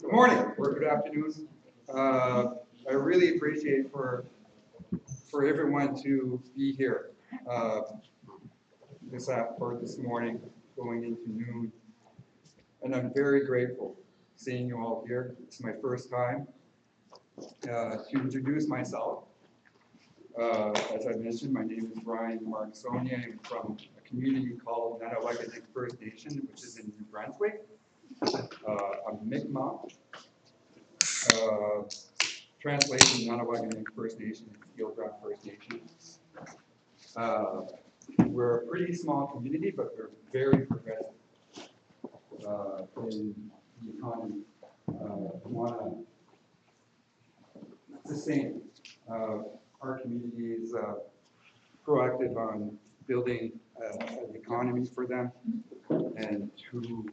Good morning or good afternoon. I really appreciate for everyone to be here this morning, going into noon, and I'm very grateful seeing you all here. It's my first time to introduce myself. As I mentioned, my name is Brian Marksoni. I'm from a community called Nanawaganik First Nation, which is in New Brunswick. I'm Mi'kmaq. Translation, Nanawaganik First Nation, Gilgram First Nation. We're a pretty small community, but we're very progressive in the economy. We want to sustain. Our community is proactive on building an economy for them and to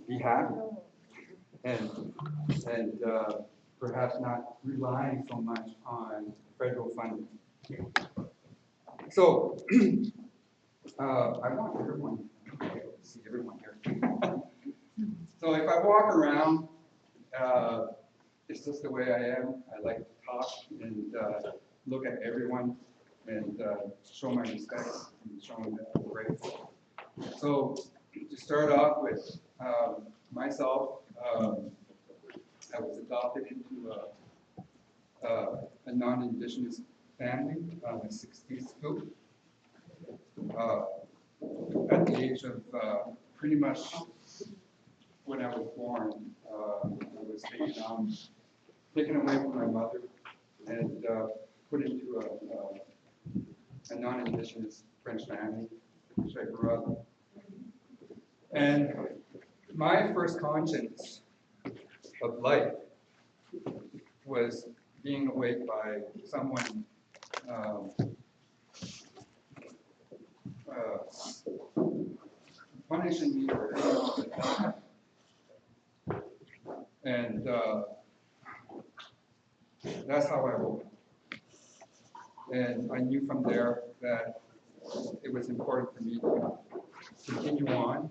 be happy and perhaps not relying so much on federal funding. So I want everyone to see everyone here. So if I walk around, it's just the way I am. I like to talk and look at everyone and show my respect and show them that I'm grateful. So to start off with myself, I was adopted into a non-Indigenous family, a 60s group. At the age of pretty much when I was born, I was taken away from my mother and put into a non-Indigenous French family, which I grew up in. And my first conscience of life was being awaked by someone punishing me for hanging on the top. And that's how I woke up. And I knew from there that it was important for me to continue on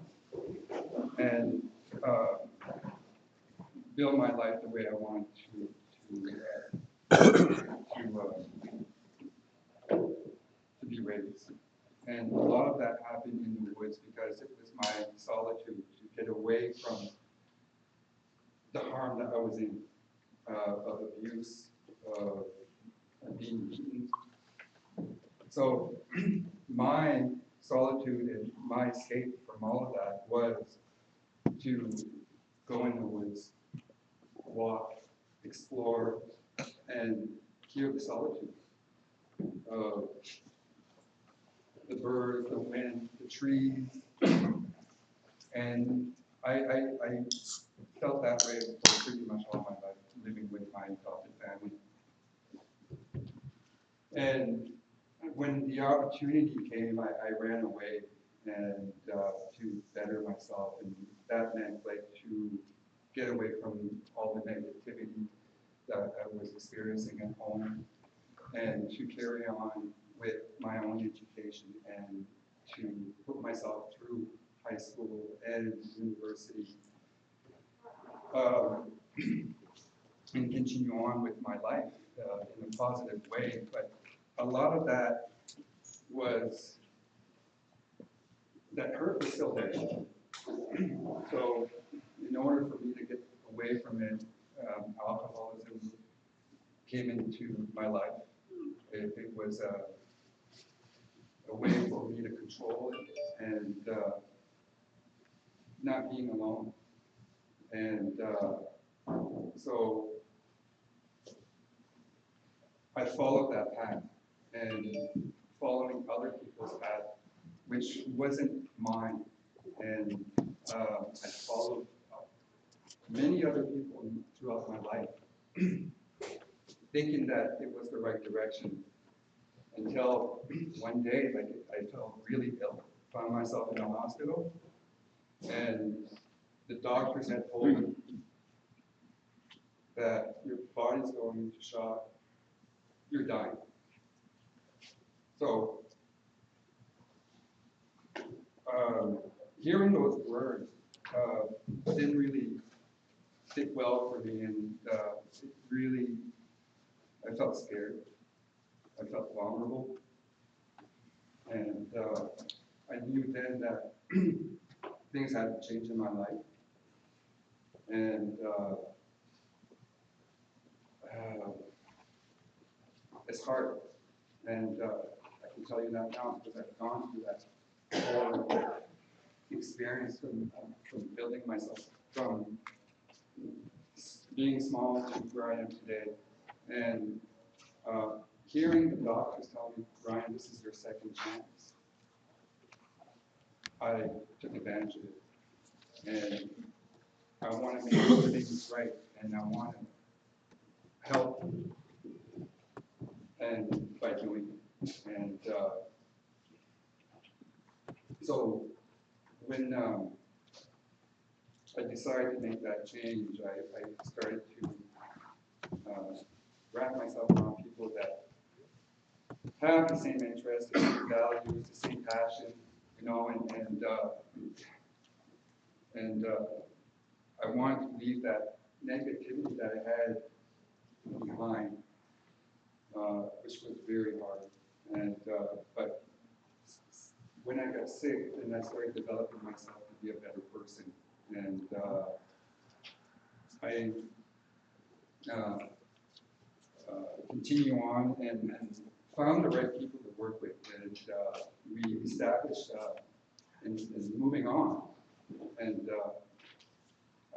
and build my life the way I want to be raised. And a lot of that happened in the woods because it was my solitude to get away from the harm that I was in, of abuse, of being beaten. So my solitude and my escape from all of that was to go in the woods, walk, explore, and hear the solitude of the birds, the wind, the trees. And I felt that way for pretty much all my life, living with my adopted family. And when the opportunity came, I ran away and to better myself, and that meant like to get away from all the negativity that I was experiencing at home, and to carry on with my own education and to put myself through high school and university, and continue on with my life in a positive way. But a lot of that hurt was still there. So in order for me to get away from it, alcoholism came into my life. It was a way for me to control it and not being alone. And so I followed that path, and following other people's path, which wasn't mine. And I followed many other people throughout my life, thinking that it was the right direction, until one day, like, I felt really ill, found myself in a hospital, and the doctors had told me that your body's going into shock, you're dying. So hearing those words didn't really fit well for me, and it really, I felt scared. I felt vulnerable, and I knew then that things had to change in my life, and it's hard, and I can tell you that now because I've gone through that whole experience from building myself from being small to where I am today, and hearing the doctors tell me, Ryan, this is your second chance. I took advantage of it, and I want to make things right, and I want to help, and by doing it. And so when I decided to make that change, I started to wrap myself around people that have the same interests, the same values, the same passion, you know, and I wanted to leave that negativity that I had behind, which was very hard. And but when I got sick, then I started developing myself to be a better person, and I continue on and found the right people to work with, and we established and moving on, and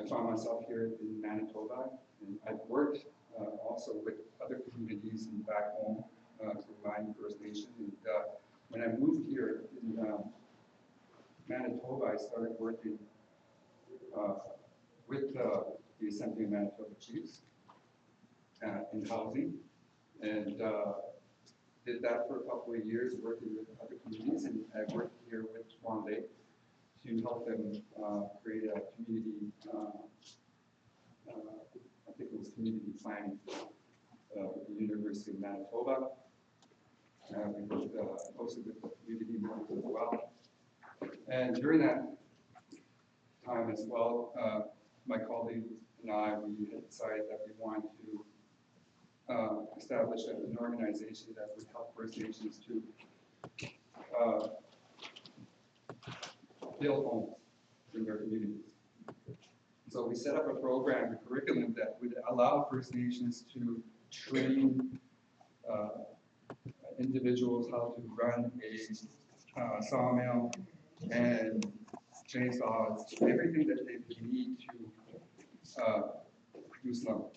I found myself here in Manitoba, and I've worked also with other communities in back home through my First Nation, and when I moved here in Manitoba, I started working with the Assembly of Manitoba Chiefs in housing, and did that for a couple of years, working with other communities, and I worked here with Swan Lake to help them create a community, I think it was community planning with the University of Manitoba. We worked closely with the community members as well. And during that time as well, my colleagues and I, we had decided that we wanted to establish an organization that would help First Nations to build homes in their communities. So we set up a program, a curriculum that would allow First Nations to train individuals how to run a sawmill and chainsaws, everything that they need to produce lumber.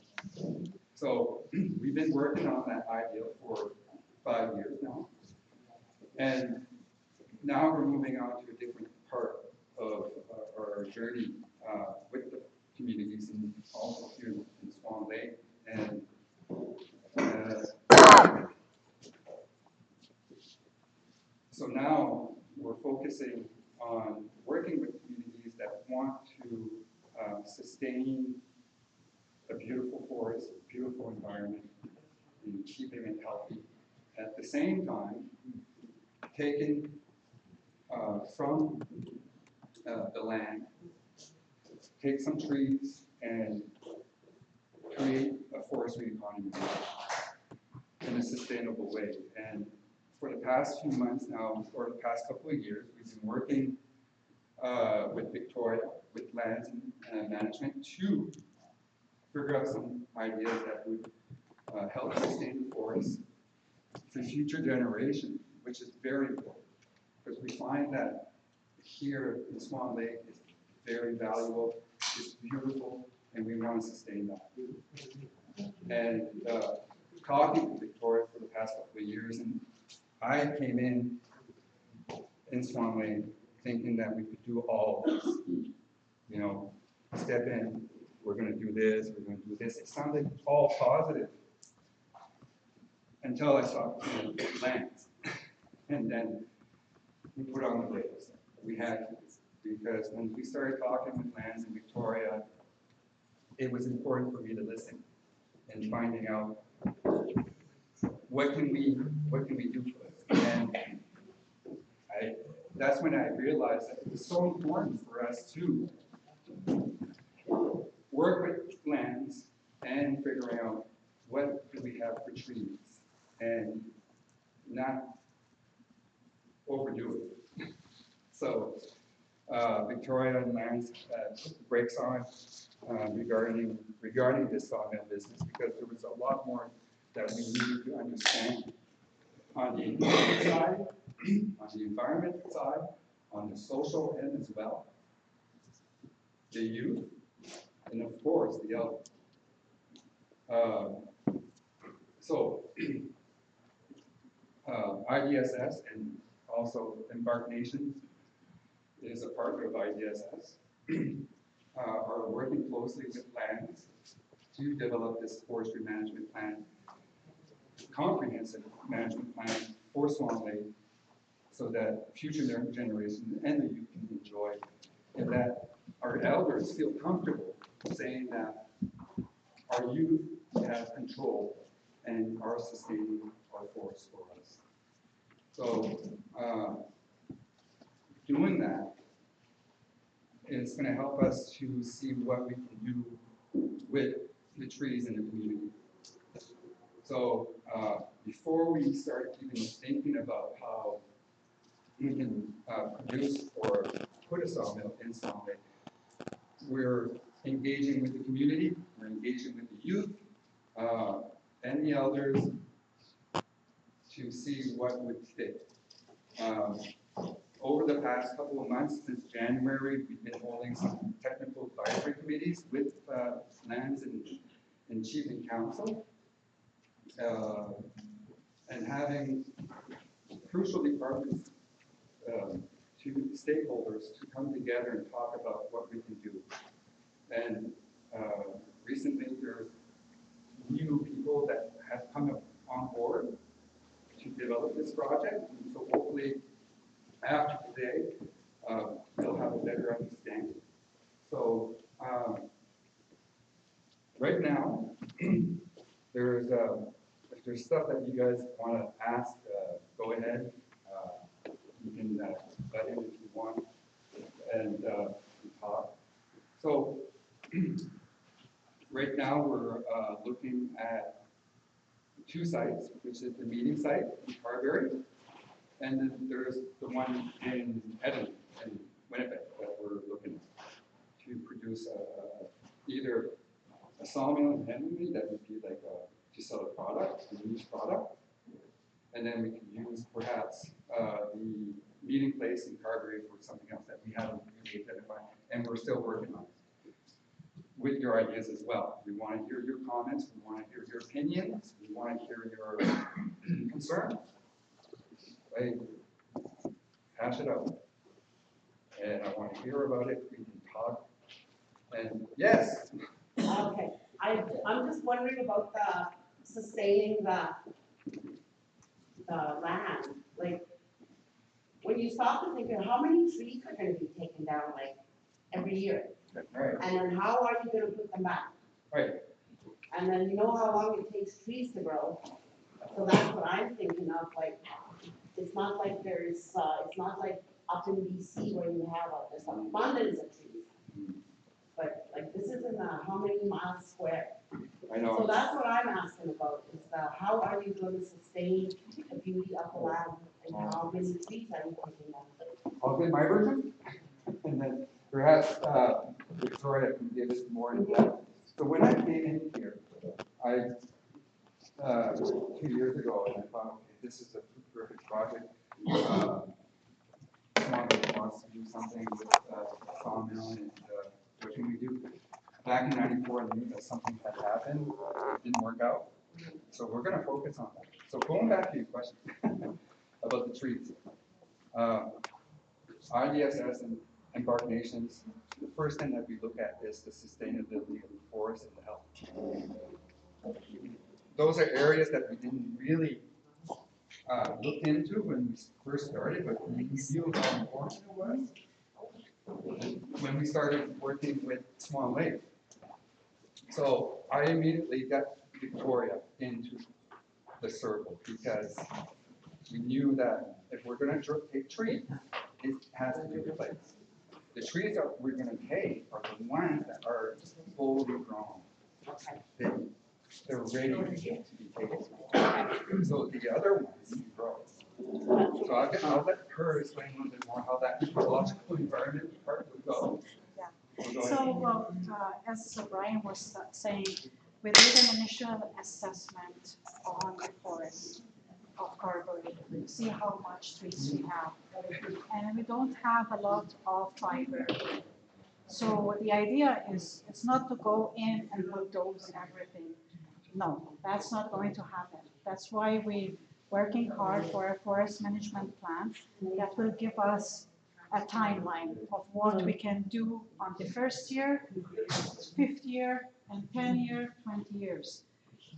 So we've been working on that idea for 5 years now. And now we're moving on to a different part of our journey with the communities, and also here in Swan Lake. And so now we're focusing on working with communities that want to sustain a beautiful forest, a beautiful environment, and keeping it healthy. At the same time, taking from the land, take some trees and create a forestry economy in a sustainable way. And for the past few months now, or the past couple of years, we've been working with Victoria, with lands and management to figure out some ideas that would help sustain the forests for future generations, which is very important, because we find that here in Swan Lake is very valuable, it's beautiful, and we want to sustain that. And talking to Victoria for the past couple of years, and I came in Swan Lake thinking that we could do all of this, you know, step in, we're going to do this, we're going to do this. It sounded all positive until I saw lands. And then we put on the brakes. We had to, because when we started talking with lands in Victoria, it was important for me to listen and finding out what can we do for this. And that's when I realized that it was so important for us to work with then figuring out what do we have for trees and not overdo it. So Victoria and Lance put the brakes on regarding this sawmill business because there was a lot more that we needed to understand on the economic side, on the environmental side, on the social end as well, the youth, and of course the elderly. So IDSS and also Embark Nations is a partner of IDSS, are working closely with lands to develop this forestry management plan, comprehensive management plan for Swan Lake, so that future generations and the youth can enjoy, and that our elders feel comfortable saying that our youth have control and are sustaining our forests for us. So doing that is going to help us to see what we can do with the trees in the community. So before we start even thinking about how we can produce or put a sawmill in Swan Lake, we're engaging with the community, we're engaging with the youth and the elders to see what would fit. Over the past couple of months, since January, we've been holding some technical advisory committees with lands and chiefing council, and having crucial departments to stakeholders to come together and talk about what we can do. And recently, there's new people that have come on board to develop this project, and so hopefully after today, they'll have a better understanding. So right now, there's if there's stuff that you guys want to ask, go ahead. You can let in if you want and talk. So right now we're looking at 2 sites, which is the meeting site in Carberry, and then there's the one in Edmonton, in Winnipeg, that we're looking to produce either a sawmill in Edmonton that would be like to sell a product, a niche product, and then we can use perhaps the meeting place in Carberry for something else that we haven't really identified, and we're still working on it. With your ideas as well. We want to hear your comments, we want to hear your opinions, we want to hear your concerns. Right? Hash it out. And I want to hear about it, we can talk. And yes. Okay, I'm just wondering about the sustaining the land. Like, when you stop to think of how many trees are going to be taken down, like, every year? Right. And then how are you going to put them back? Right. And then you know how long it takes trees to grow. So that's what I'm thinking of, like, it's not like there's, it's not like up in BC where you have this abundance of trees. But like this is in how many miles square? I know. So that's what I'm asking about, is how are you going to sustain the beauty of the land and how many trees are you taking down? I'll get my version, and then perhaps Victoria can give us more in depth. So when I came in here, I 2 years ago, and I thought, okay, this is a perfect project. Someone wants to do something with sawmill, and what can we do? Back in '94, something had happened, it didn't work out. So we're going to focus on that. So going back to your question about the trees. IDSS and Embark Nations, the first thing that we look at is the sustainability of the forest and the health. Those are areas that we didn't really look into when we first started, but we knew how important it was when we started working with Swan Lake. So I immediately got Victoria into the circle because we knew that if we're going to take trees, it has to be replaced. The trees that we're going to take are the ones that are fully grown. They they're ready to be taken. So the other ones you grow. So I'll let her explain a little bit more how that ecological environment part would go. Yeah. So, as Brian was saying, we did an initial assessment on the forest of Carberry to see how much trees we have. And we don't have a lot of fiber. So the idea is it's not to go in and bulldoze everything. No, that's not going to happen. That's why we're working hard for a forest management plan that will give us a timeline of what we can do on the first year, fifth year, and 10 year, 20 years.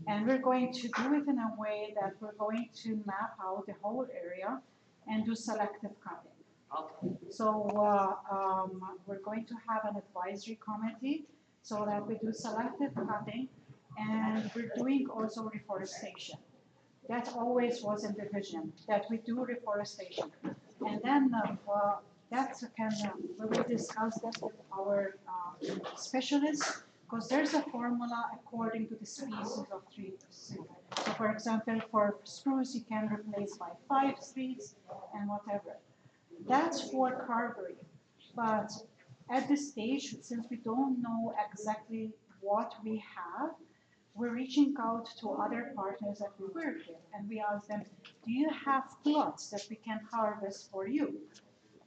And we're going to do it in a way that we're going to map out the whole area and do selective cutting. So we're going to have an advisory committee so that we do selective cutting, and we're doing also reforestation. That always was in the vision, that we do reforestation. And then we will discuss that with our specialists, because there's a formula according to the species of trees. So for example, for spruce, you can replace by 5 trees and whatever. That's for Carberry. But at this stage, since we don't know exactly what we have, we're reaching out to other partners that we work with, and we ask them, do you have plots that we can harvest for you?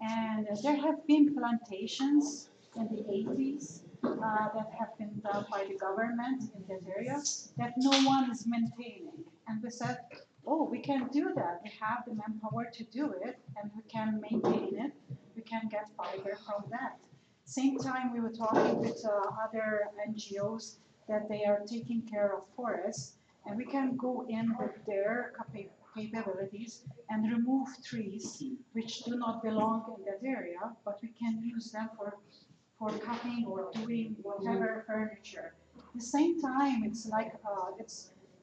And there have been plantations in the 80s that have been done by the government in that area that no one is maintaining. And we said, oh, we can do that. We have the manpower to do it, and we can maintain it. We can get fiber from that. Same time, we were talking with other NGOs that they are taking care of forests, and we can go in with their capabilities and remove trees which do not belong in that area, but we can use them for cutting or doing whatever furniture. At the same time, it's like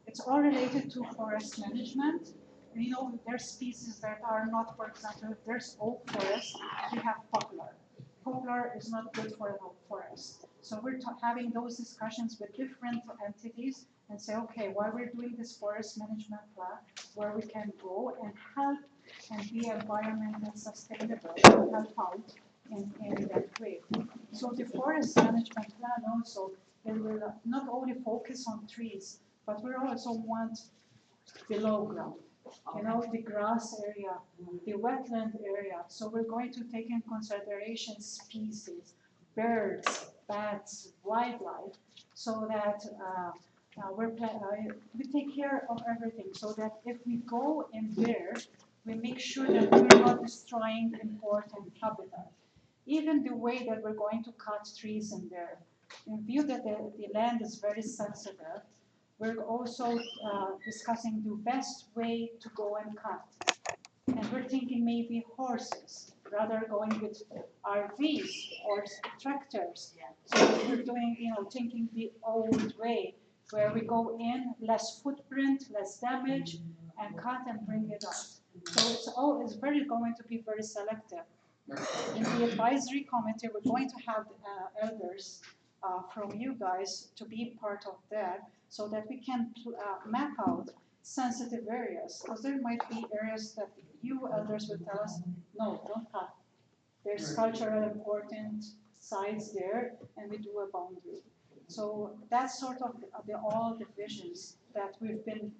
it's all related to forest management. And, you know, there's species that are not, for example, if there's oak forest, we have poplar. Poplar is not good for an oak forest. So we're having those discussions with different entities and say, okay, while we're doing this forest management plan, where we can go and help and be environmentally sustainable, and help out in that way. So the forest management plan also, it will not only focus on trees, but we also want below ground. You know, the grass area, the wetland area. So we're going to take in consideration species, birds, bats, wildlife, so that we take care of everything. So that if we go in there, we make sure that we're not destroying important habitat. Even the way that we're going to cut trees in there, in view that the land is very sensitive, we're also discussing the best way to go and cut. And we're thinking maybe horses, rather going with RVs or tractors. So we're doing, you know, thinking the old way, where we go in, less footprint, less damage, and cut and bring it out. So it's very going to be very selective. In the advisory committee, we're going to have elders from you guys to be part of that, so that we can map out sensitive areas, because there might be areas that you elders will tell us, no, don't cut. There's cultural important sites there, and we do a boundary. So that's sort of all the visions that we've been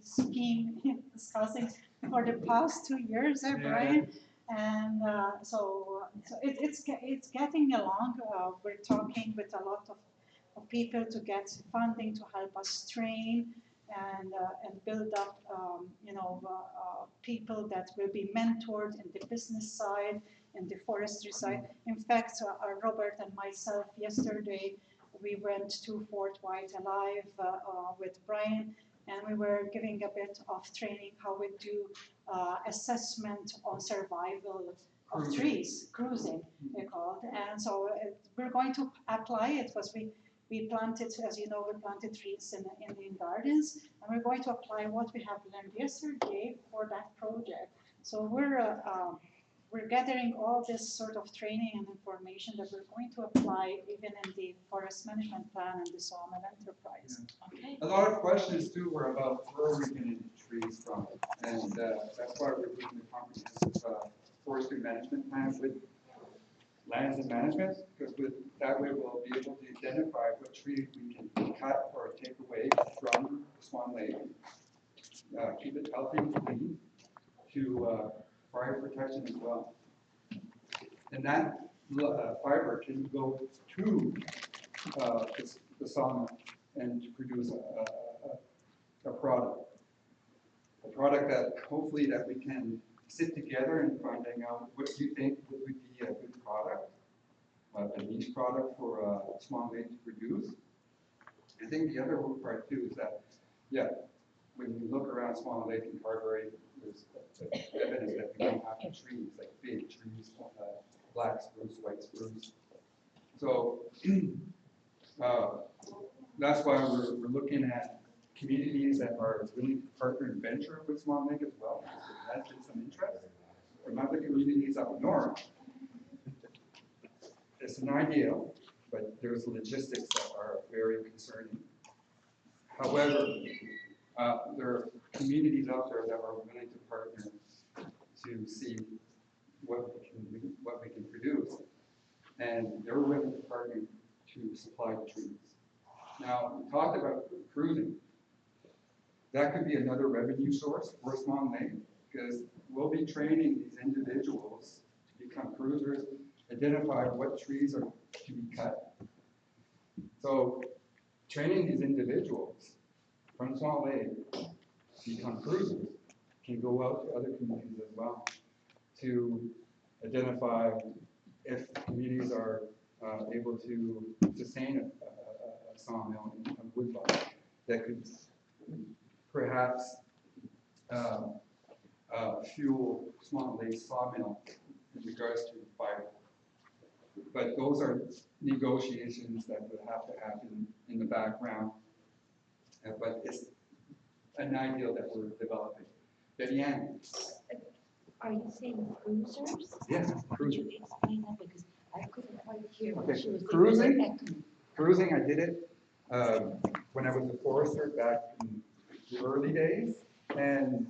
discussing for the past 2 years, Brian. And so it's getting along. We're talking with a lot of people to get funding to help us train and build up, people that will be mentored in the business side, in the forestry side. In fact, Robert and myself yesterday, we went to Fort White Alive with Brian, and we were giving a bit of training how we do assessment on survival of trees, cruising, they call it. And so we're going to apply it, because we planted, as you know, we planted trees in the gardens, and we're going to apply what we have learned yesterday for that project. So we're gathering all this sort of training and information that we're going to apply even in the forest management plan and the sawmill enterprise. Okay. a lot of questions too were about where are we getting trees from? And that's why we're doing the comprehensive forestry management plan with lands and management, because with that way we'll be able to identify what trees we can cut or take away from the Swan Lake, keep it healthy and clean, to fire protection as well. And that fiber can go to the sawmill and to produce a product that hopefully that we can sit together and finding out what do you think would be a good product, a niche product for Swan Lake to produce. I think the other part too is that, yeah, when you look around Swan Lake and Carberry, there's evidence that we don't have trees, like big trees, black spruce, white spruce. So that's why we're looking at communities that are willing to partner and venture with Swan Lake as well. There has been some interest from other communities up north. It's an ideal, but there's logistics that are very concerning. However, there are communities out there that are willing to partner to see what we can produce, and they're willing to partner to supply the trees. Now, we talked about cruising. That could be another revenue source for Swan Lake, because we'll be training these individuals to become cruisers, identify what trees are to be cut. So, training these individuals from Swan Lake to become cruisers can go out to other communities as well to identify if communities are able to sustain a sawmill and a wood lot that could perhaps fuel Swan Lake sawmill in regards to fiber. But those are negotiations that would have to happen in the background. But it's an ideal that we're developing. Betty Ann. Are you saying cruisers? Yeah, Could cruising. you explain that, because I couldn't quite hear what Okay, she was saying. cruising? Cruising, I did it when I was a forester back in the early days. And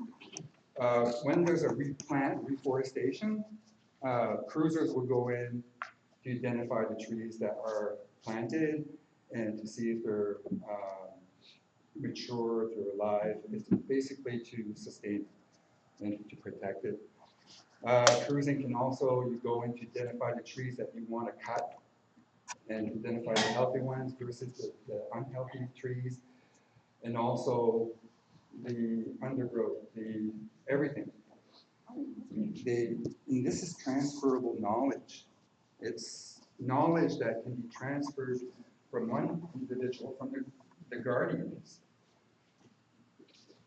when there's a reforestation, cruisers will go in to identify the trees that are planted and to see if they're mature, if they're alive. It's basically to sustain it and to protect it. Cruising can also, you go in to identify the trees that you want to cut and identify the healthy ones versus the unhealthy trees, and also the undergrowth, the everything. And this is transferable knowledge. It's knowledge that can be transferred from one individual, from the guardians.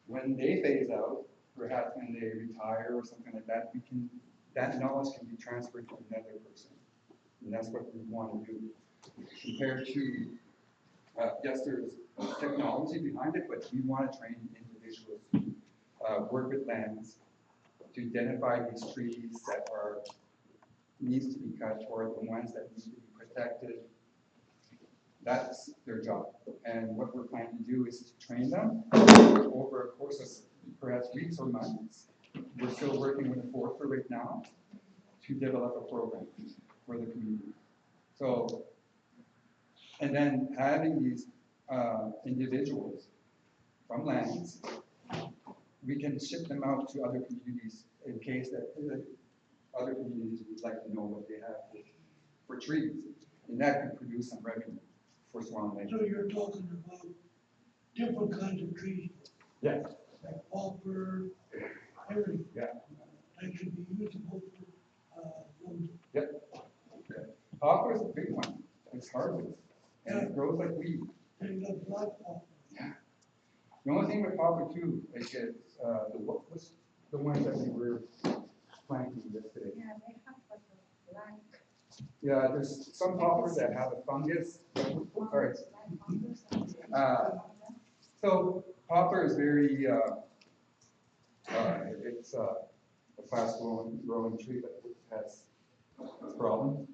When they phase out, perhaps when they retire or something like that, that knowledge can be transferred to another person. And that's what we want to do. Compared to, yes, there's technology behind it, but we want to train individuals to work with lands to identify these trees that needs to be cut, or the ones that need to be protected. That's their job. And what we're planning to do is to train them over a course of perhaps weeks or months. We're still working with the forester right now to develop a program for the community. So, and then having these individuals from lands, we can ship them out to other communities in case that other communities would like to know what they have for trees. And that could produce some revenue for Swan Lake. So you're talking about different kinds of trees? Yeah. Like poplar, everything? Yeah. That could be usable for, Yep. Okay. Poplar is a big one. It's hardwood. And it grows like weed. and the black poplar. Yeah. The only thing with poplar too, is what's the ones that we were planting yesterday? Yeah, they have like a black. Yeah, there's some poplars that have a fungus. Sorry. So poplar is very, it's a fast growing tree that has problems.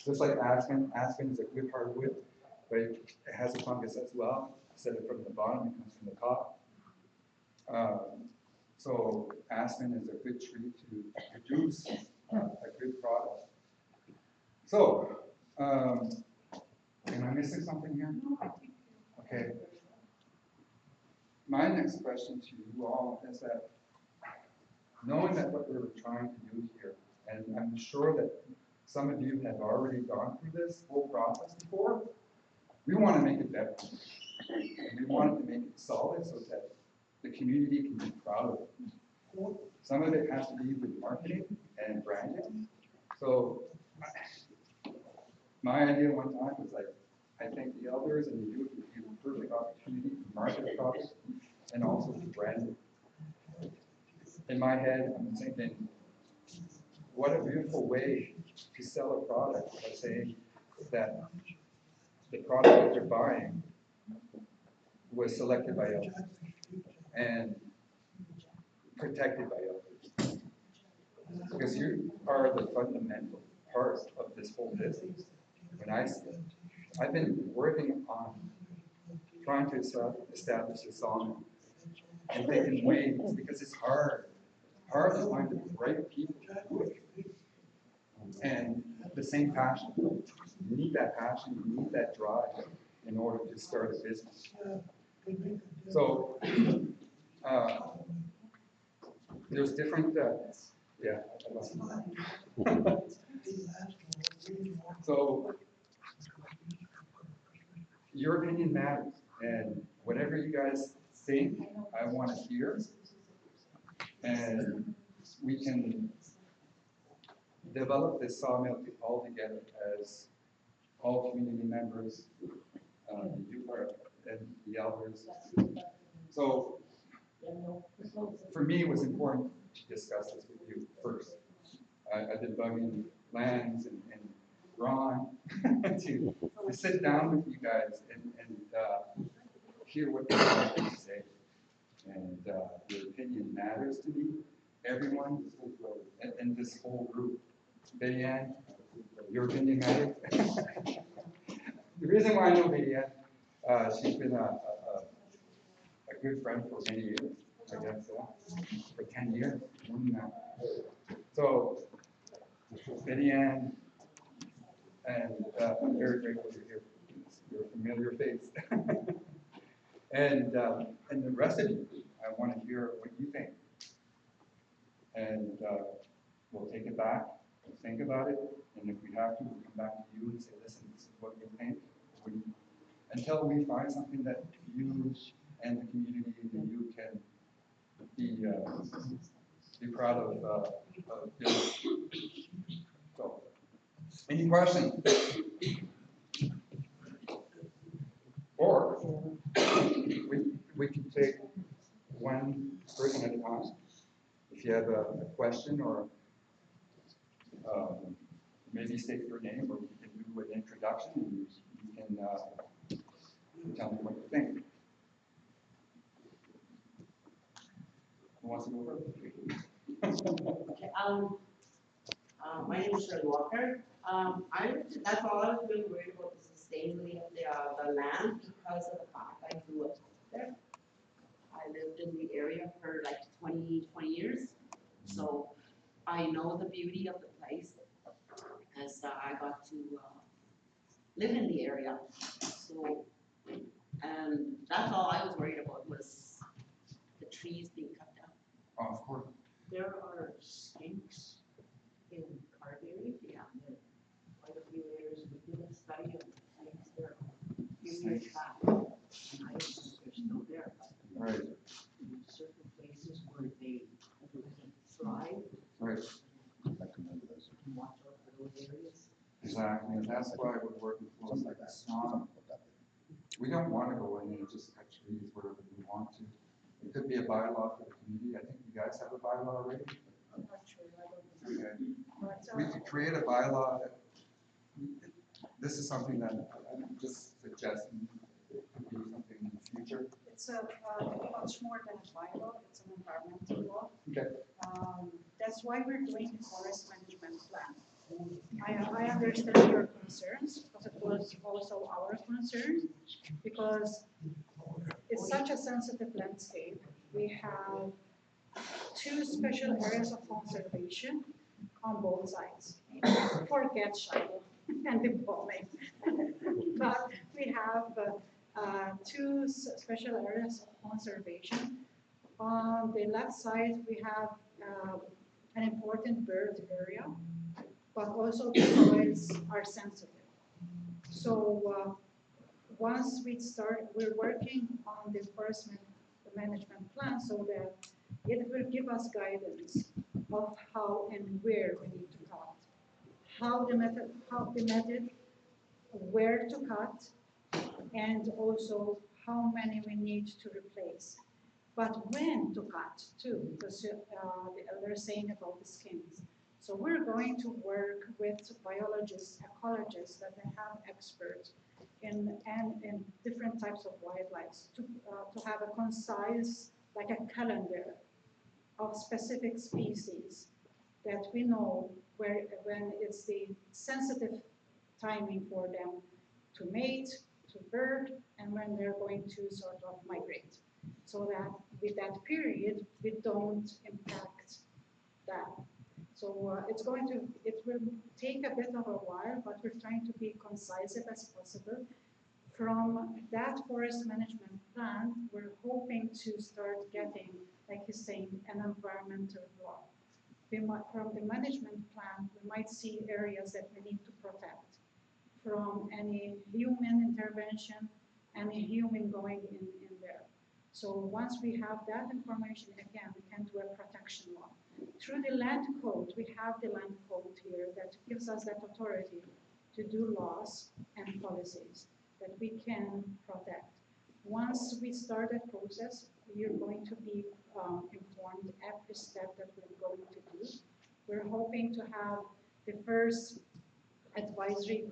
Just like aspen is a good hardwood, but it has a fungus as well. instead of from the bottom, it comes from the top. So aspen is a good tree to produce a good product. So, am I missing something here? Okay. My next question to you all is that, knowing that what we're trying to do here, and I'm sure that some of you have already gone through this whole process before, we want to make it better. And we want to make it solid so that the community can be proud of it. Some of it has to be with marketing and branding. So my idea one time was like, I think the elders and the youth would be a perfect opportunity to market a product and also to brand it. In my head, I'm thinking, what a beautiful way to sell a product by saying that the product that you're buying was selected by elders and protected by elders. Because you are the fundamental part of this whole business. I've been working on trying to establish a sawmill and thinking ways, because it's hard to find the right people to do it. And the same passion. You need that passion, you need that drive in order to start a business. So, there's different, yeah. So, your opinion matters, and whatever you guys think, I want to hear, and we can develop this sawmill all together as all community members, and the elders. So, for me, it was important to discuss this with you first. I've been bugging Lance and Ron to sit down with you guys and hear what they have to say. And your opinion matters to me. Everyone, and this whole group. Betty Ann, your opinion matters. The reason why I know Betty Ann, she's been a good friend for many years, I guess, for 10 years, more than that. So, Betty Ann, and I'm very grateful you're here. You're a familiar face. And the rest of you, I want to hear what you think. And we'll take it back, we'll think about it, and if we have to, we'll come back to you and say, listen, this is what we think. Until we find something that you and the community and you can be proud of building. So, any questions? Or we can take one person at a time. If you have a question or maybe state your name, or we can do an introduction and you can tell me what you think. Who wants to go first? Okay, my name is Shirley Walker. That's all I was really worried about, the sustainability of the land, because of the fact I grew up there. I lived in the area for like 20 years. So I know the beauty of the place, as I got to live in the area. So, and that's all I was worried about, was the trees being cut down. Oh, of course. There are skinks in Carberry. Yeah. Quite a few years, we did a study of skinks there a few years back. And I don't know if they're still there, but Right. in certain places where they thrive. Right. Watch out for those areas. Exactly, and that's why we're working close like a swamp. We don't want to go in and just cut trees wherever we want to. It could be a bylaw for the community. I think you guys have a bylaw already. I'm not sure, I don't know. Okay. But, We could create a bylaw that, this is something that I'm just suggesting could be something in the future. It's a much more than a bylaw, it's an environmental law. Okay. That's why we're doing the forest management plan. I understand your concerns, because it was also our concern, because such a sensitive landscape, we have two special areas of conservation on both sides. Forget Shiloh and the bombing. But we have two special areas of conservation. On the left side, we have an important bird area, but also the soils are sensitive. So once we start, we're working on the forest management plan so that it will give us guidance of how and where we need to cut, how the method, where to cut, and also how many we need to replace. But when to cut too, because they're saying about the skins. So we're going to work with biologists, ecologists that they have experts in different types of wildlife to have a concise, like a calendar of specific species that we know when it's the sensitive timing for them to mate, to bird, and when they're going to sort of migrate. So that with that period, we don't impact that. So it will take a bit of a while, but we're trying to be concise as possible. From that forest management plan, we're hoping to start getting, like you're saying, an environmental law. From the management plan, we might see areas that we need to protect from any human intervention, any human going in there. So once we have that information, again, we can do a protection law. Through the land code, we have the land code here that gives us that authority to do laws and policies that we can protect. Once we start that process, you're going to be informed every step that we're going to do. We're hoping to have the first advisory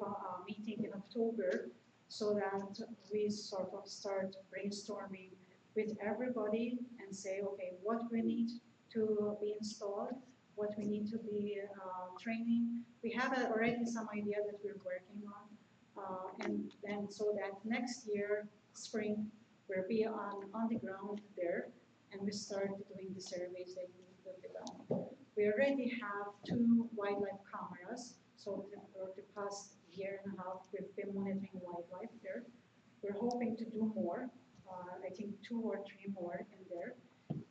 meeting in October so that we sort of start brainstorming with everybody and say, okay, what we need to be installed, what we need to be training. We have already some idea that we're working on, and then so that next year, spring, we'll be on the ground there, and we start doing the surveys that we need to be done. We already have 2 wildlife cameras, so for the past year and a half, we've been monitoring wildlife there. We're hoping to do more, I think 2 or 3 more in there.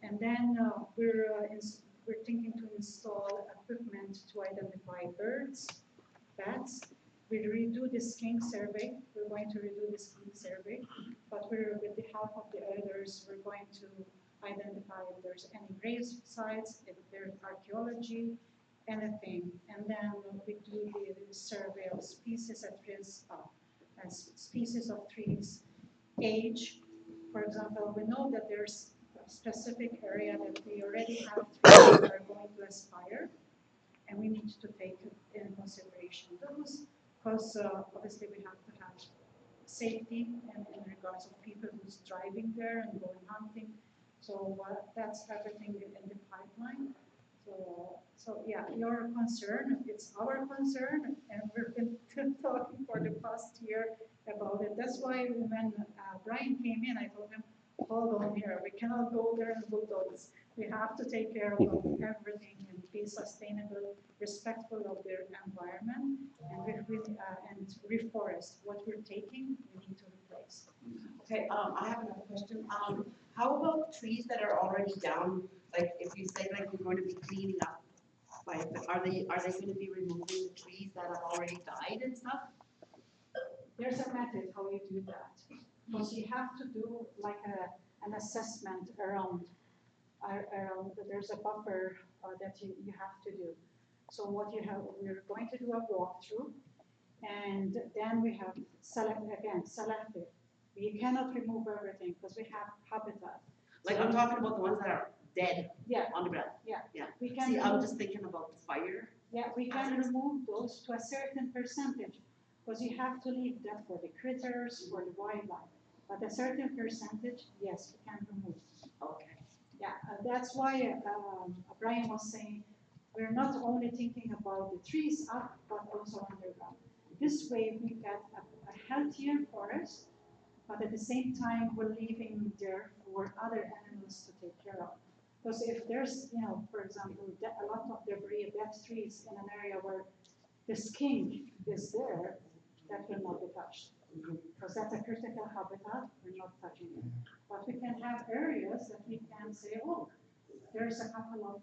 And then we're thinking to install equipment to identify birds, bats. We redo the skink survey. We're going to redo the skink survey, but with the help of the others, we're going to identify if there's any grave sites, if there's archaeology, anything. And then we do the survey of species at risk, species of trees, age. For example, we know that there's a specific area that we already have trees that are going to expire, and we need to take in consideration those, because obviously we have to have safety in regards of people who's driving there and going hunting. So that's everything in the pipeline. So yeah, your concern, it's our concern, and we've been talking for the past year about it. That's why when Brian came in, I told him, hold on here, we cannot go there and bulldoze. We have to take care of everything and be sustainable, respectful of their environment, and reforest. What we're taking, we need to replace. Okay, I have another question. How about trees that are already down? Like if you say like you're going to be cleaning up, like are they going to be removing the trees that have already died and stuff? There's a method how you do that, because you have to do like an assessment around. There's a buffer that you have to do. So what you have, we're going to do a walkthrough, and then we have selective. You cannot remove everything because we have habitat. Like I'm talking about the ones that are dead on the ground. Yeah. We can. See, I'm just thinking about the fire. Yeah, we can remove those to a certain percentage, because you have to leave that for the critters, for the wildlife. But a certain percentage, yes, we can remove. Okay. Yeah, that's why Brian was saying we're not only thinking about the trees up, but also underground. This way we get a healthier forest, but at the same time we're leaving there for other animals to take care of. Because if there's, for example, a lot of debris, dead trees in an area where the skink is there, that will not be touched. Because that's a critical habitat, we're not touching it. But we can have areas that we can say, oh, there's a couple of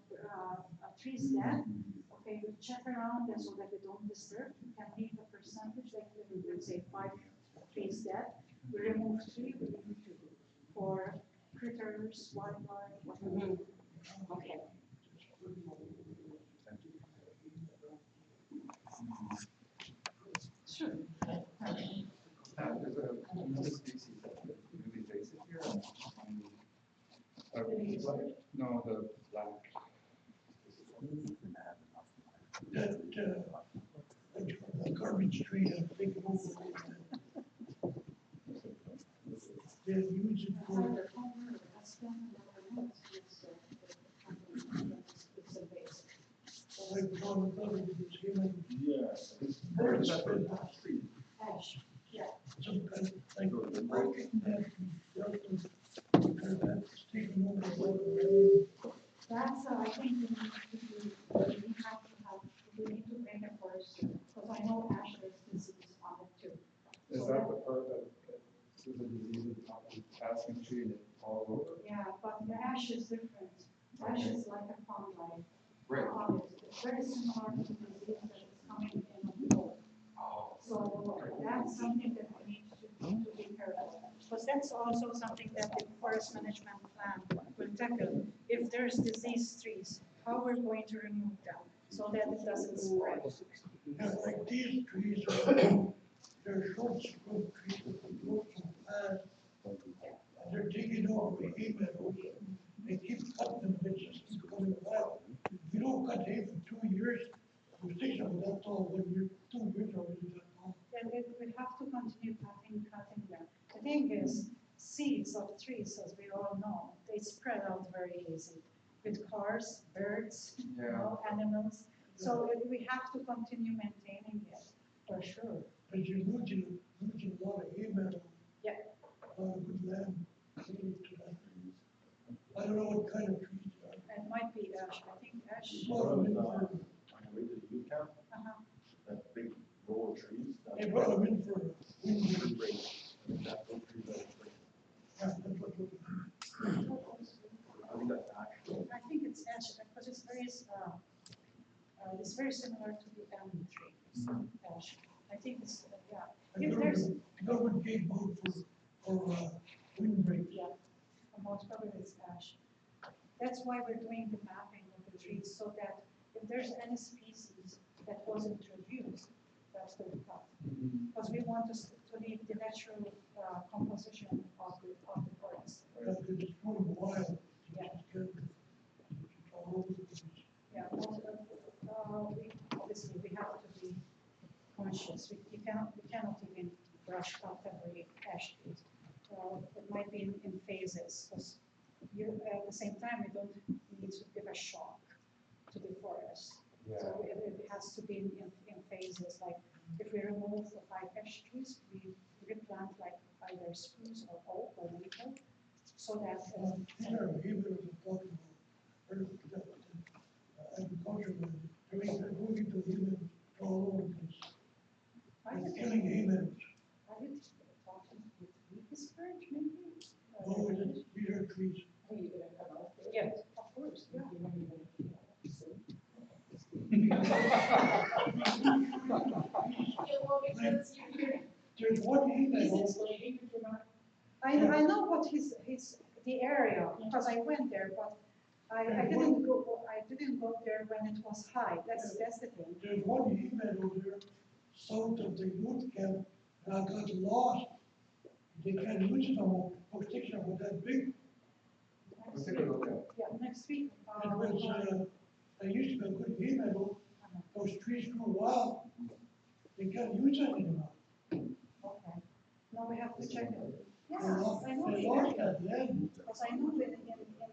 trees dead. Okay, we check around and so that we don't disturb. We can leave a percentage, like we would say 5 trees dead. We remove 3, we leave 2 for critters, wildlife, whatever. Okay. Sure. There's another species that's really invasive here. No, the black. That garbage tree, I'm thinking over. They use it for, like, on the other, Yes. birds spread out. Ash. Some kind of, like, broken that, that's taking over the water. That's, I think we have to have, we need to bring it first, because I know ash is disease on it too. Is that the part that is a disease asking tree and all over? Yeah, but the ash is different. Ash is like a fungi. Right. It's very similar to the disease that is coming in the fall. So that's something that we need to be careful. Because that's also something that the forest management plan will tackle. If there's diseased trees, how we're going to remove them so that it doesn't spread. Yeah, like these trees they're short shrub trees that grow so fast. And they're taking over the hay meadows. They keep cutting them, they just keep coming wild. If you don't cut hay for 2 years, you stick them that tall, 1 year, 2 years already that tall. Then we have to continue cutting them. The thing is, seeds of trees, as we all know, they spread out very easy with cars, birds, animals. So we have to continue maintaining it, for sure. But you're losing a lot of hay meadow. Yeah. A lot of good land. To that. I don't know what kind of trees they are. It might be ash, I think ash. Well, On the way to the youth camp, Uh-huh. that big row of trees. they brought them in for wind break. That those trees are like, Yeah, that's what we're- I think that's actual. I think it's ash because it's very similar to the elm tree, ash. I think it's, yeah. The If there's, government gave vote for windbreak. yeah, most probably it's ash. That's why we're doing the mapping of the trees, so that if there's any species that was introduced, that's the cut. Because we want to leave the natural composition of the forest. Because it's going wild. Yeah. It's all over the place. Yeah, obviously we have to be conscious. We cannot even brush cut every ash tree. It might be in phases, because at the same time we don't need to give a shock to the forest. So it has to be in phases. Like if we remove the 5 ash trees, we replant like either spruce or oak or maple, so that These are behaviors I'm talking about. Agriculture, they're moving to humans all over the place. They're killing humans. Are you talking with weakest bird, maybe? Oh, these are trees. Yeah, of course, yeah. There's one email. I know what the area, because I went there, but I didn't go there when it was high, that's the thing. There's one email over there south of the youth camp, and I got lost. They can't use it no more. Those sticks are about that big. Let's take a look at it. Yeah, next week. It was, they used to be a good email. Those trees grew wild. They can't use it anymore. Okay, now we have to check it. Yeah, They lost, I know they the lost area, that land. because I know that in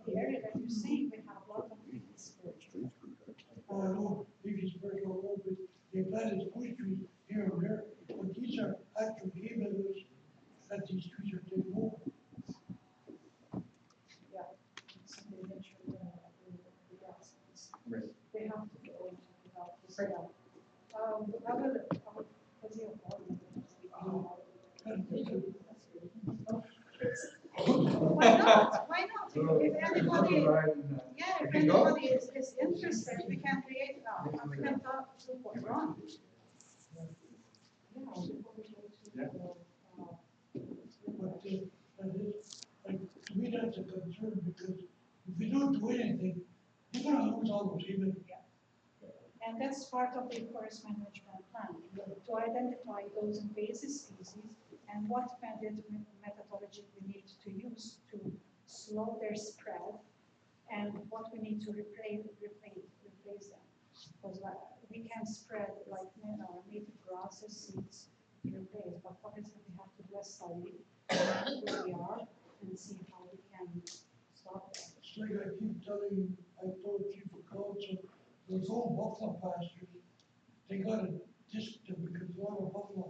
the area that you see, we have a lot of trees. Oh, I know, these birds are all over. They planted bush trees here and there, but these are actual emails that these trees are taking over. Right. We have to go into this, yeah. What's your Why not? Why not? If anybody, yeah, if anybody is interested, we can create, we can talk to what's wrong. Yeah. But, like, to me, that's a concern, because if we don't do anything, you're gonna lose all those even. And that's part of the forest management plan, to identify those invasive species and what methodology we need to use to slow their spread, and what we need to replace them. Because we can spread like native grasses, seeds to replace, but obviously we have to do a study where we are and see how we can stop them. It's like I keep telling you, I told Chief of Council, those old buffalo pastures, they gotta disc them, because a lot of buffalo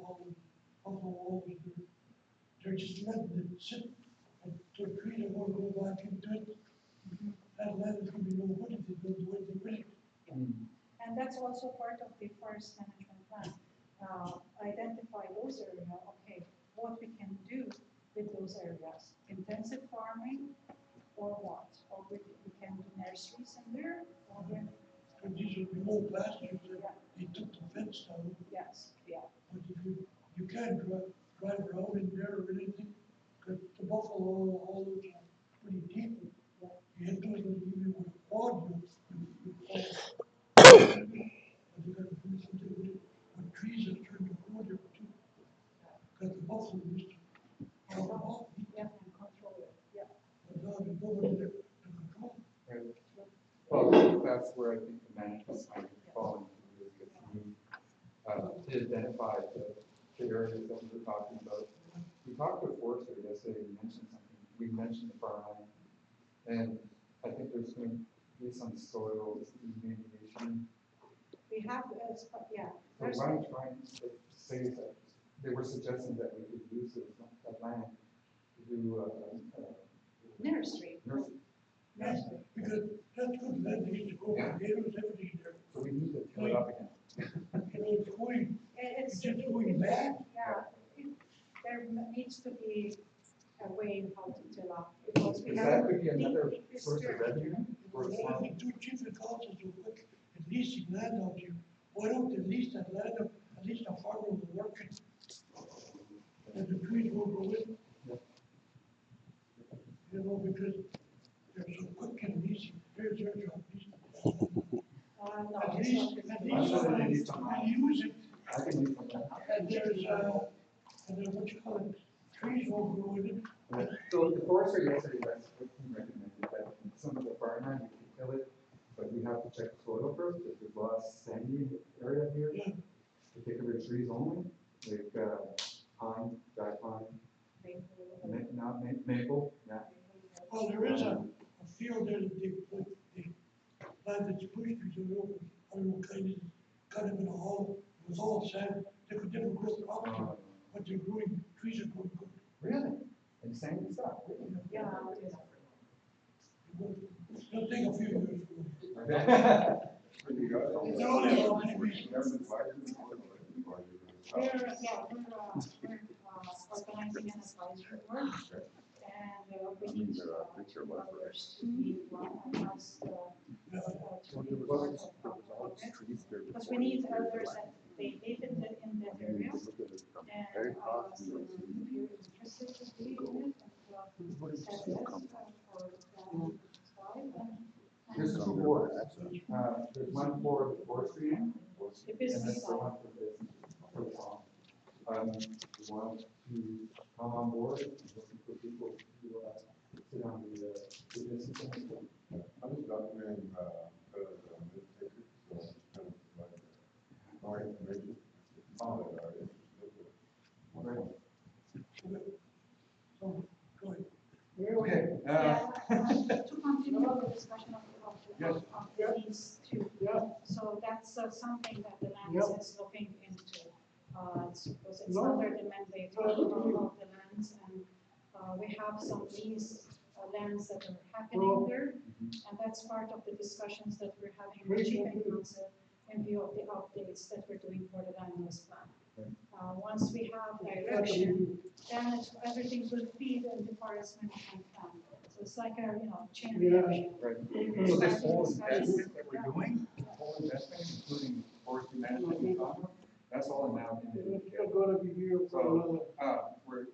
always do. They're just letting it sit, and the trees are gonna go back into it. That land is gonna be no good if they don't do anything with it. And that's also part of the forest management plan. Identify those areas, okay, what we can do with those areas. Intensive farming or what? Or we can do nurseries in there, or So these are the old pastures that they took the fence down, yes, yeah. but if you can't drive around in there or anything, because the buffalo holes are pretty deep. You hit those even with a quad, you fall. But you gotta do something with it, when trees are turned to grow there too. Because the buffalo used to jump off, Yeah, and control it, yeah. but now they go over there to control. Right. Well, that's where I think the management plan is falling into, is to identify the areas that we were talking about. We talked to a forester yesterday, we mentioned something, we mentioned the farmland, and I think there's going to be some soil remediation. We have, yeah. So why don't you try and say that they were suggesting that we could use that land to do Nursery. nursery. Nursery. Because that's good land, they used to grow potatoes, everything there. So we need to till it up again. You know, it's going, It's just going bad. Yeah, there needs to be a way how to till up, because we Because have. that could be another deep source of revenue for the Well, farm. if you do chief and council so quick, at leasing land out here, why don't they lease that land, at least a farmer will work it. And the trees will grow in. You know, because they're so quick in leasing, there's their job, leasing. No, At it's least, not. at I'm least sure they need someone some. use it, I can use some. and and then what you call it, trees will grow in it. So the forester yesterday, that's what he recommended, that some of the farmland, we can kill it, but we have to check the soil first, if there's a lot of sandy area here, Yeah. particular trees only, like pine, dry pine, maple, yeah. Well, there is a field there that they planted spruce trees in the open, I don't know, kind of in a hole, it was all sand, they could never grow crops, but they're growing, trees are growing good. Really? And sandy stuff, really? Yeah. It'll take a few years. Okay. It's only about 10 years. We're organizing an advisory board, and we need others to be one of us, to be part of it. Because we need elders that they live in that area, and if you're interested to be in it, said yes, for There's two boards, there's one for the forestry end, the and business then side. one for business, for the farm. We want to come on board, looking for people to sit on the business end. I was documenting, mid-ticket, so kind of like, more information. Right. So, go ahead. Okay. Yeah, to continue the discussion of Yes. these two. So that's something that the land is looking into. Because it's under the mandate of the lands, and we have some lease lands that are happening there. And that's part of the discussions that we're having with the Chief and Council in view of the updates that we're doing for the land use plan. Once we have direction, then everything will feed into forest management plan. So it's like a, chain reaction. Right. We're So this starting whole discussions. investment that we're doing, the whole investment, including forestry management and farm, that's all amalgamated It's together. gonna be here for another So, we're,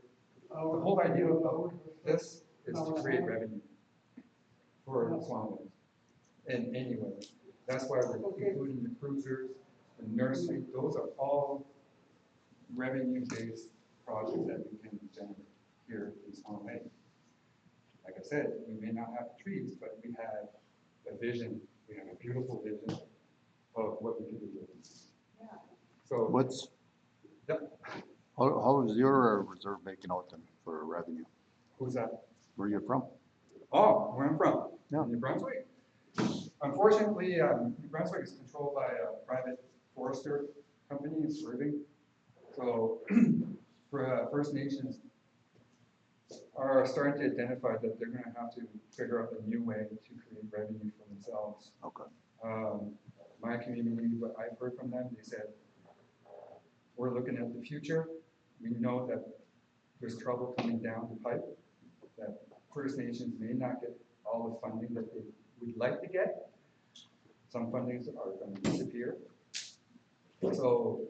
the hour. whole idea of this is to create revenue for Swanland in any way. That's why we're including the cruisers, the nursery, those are all revenue-based projects that we can generate here in Swan Lake. Like I said, we may not have trees, but we have a vision, we have a beautiful vision of what we can do with it. So, What's, yep, how is your reserve making out then for revenue? who's that? Where you from? Oh, where I'm from, Yeah. New Brunswick. Unfortunately, New Brunswick is controlled by a private forester company in Irving. So, for First Nations are starting to identify that they're gonna have to figure out a new way to create revenue for themselves. Okay. My community, what I've heard from them, they said, we're looking at the future. We know that there's trouble coming down the pipe, that First Nations may not get all the funding that they would like to get. Some fundings are going to disappear. So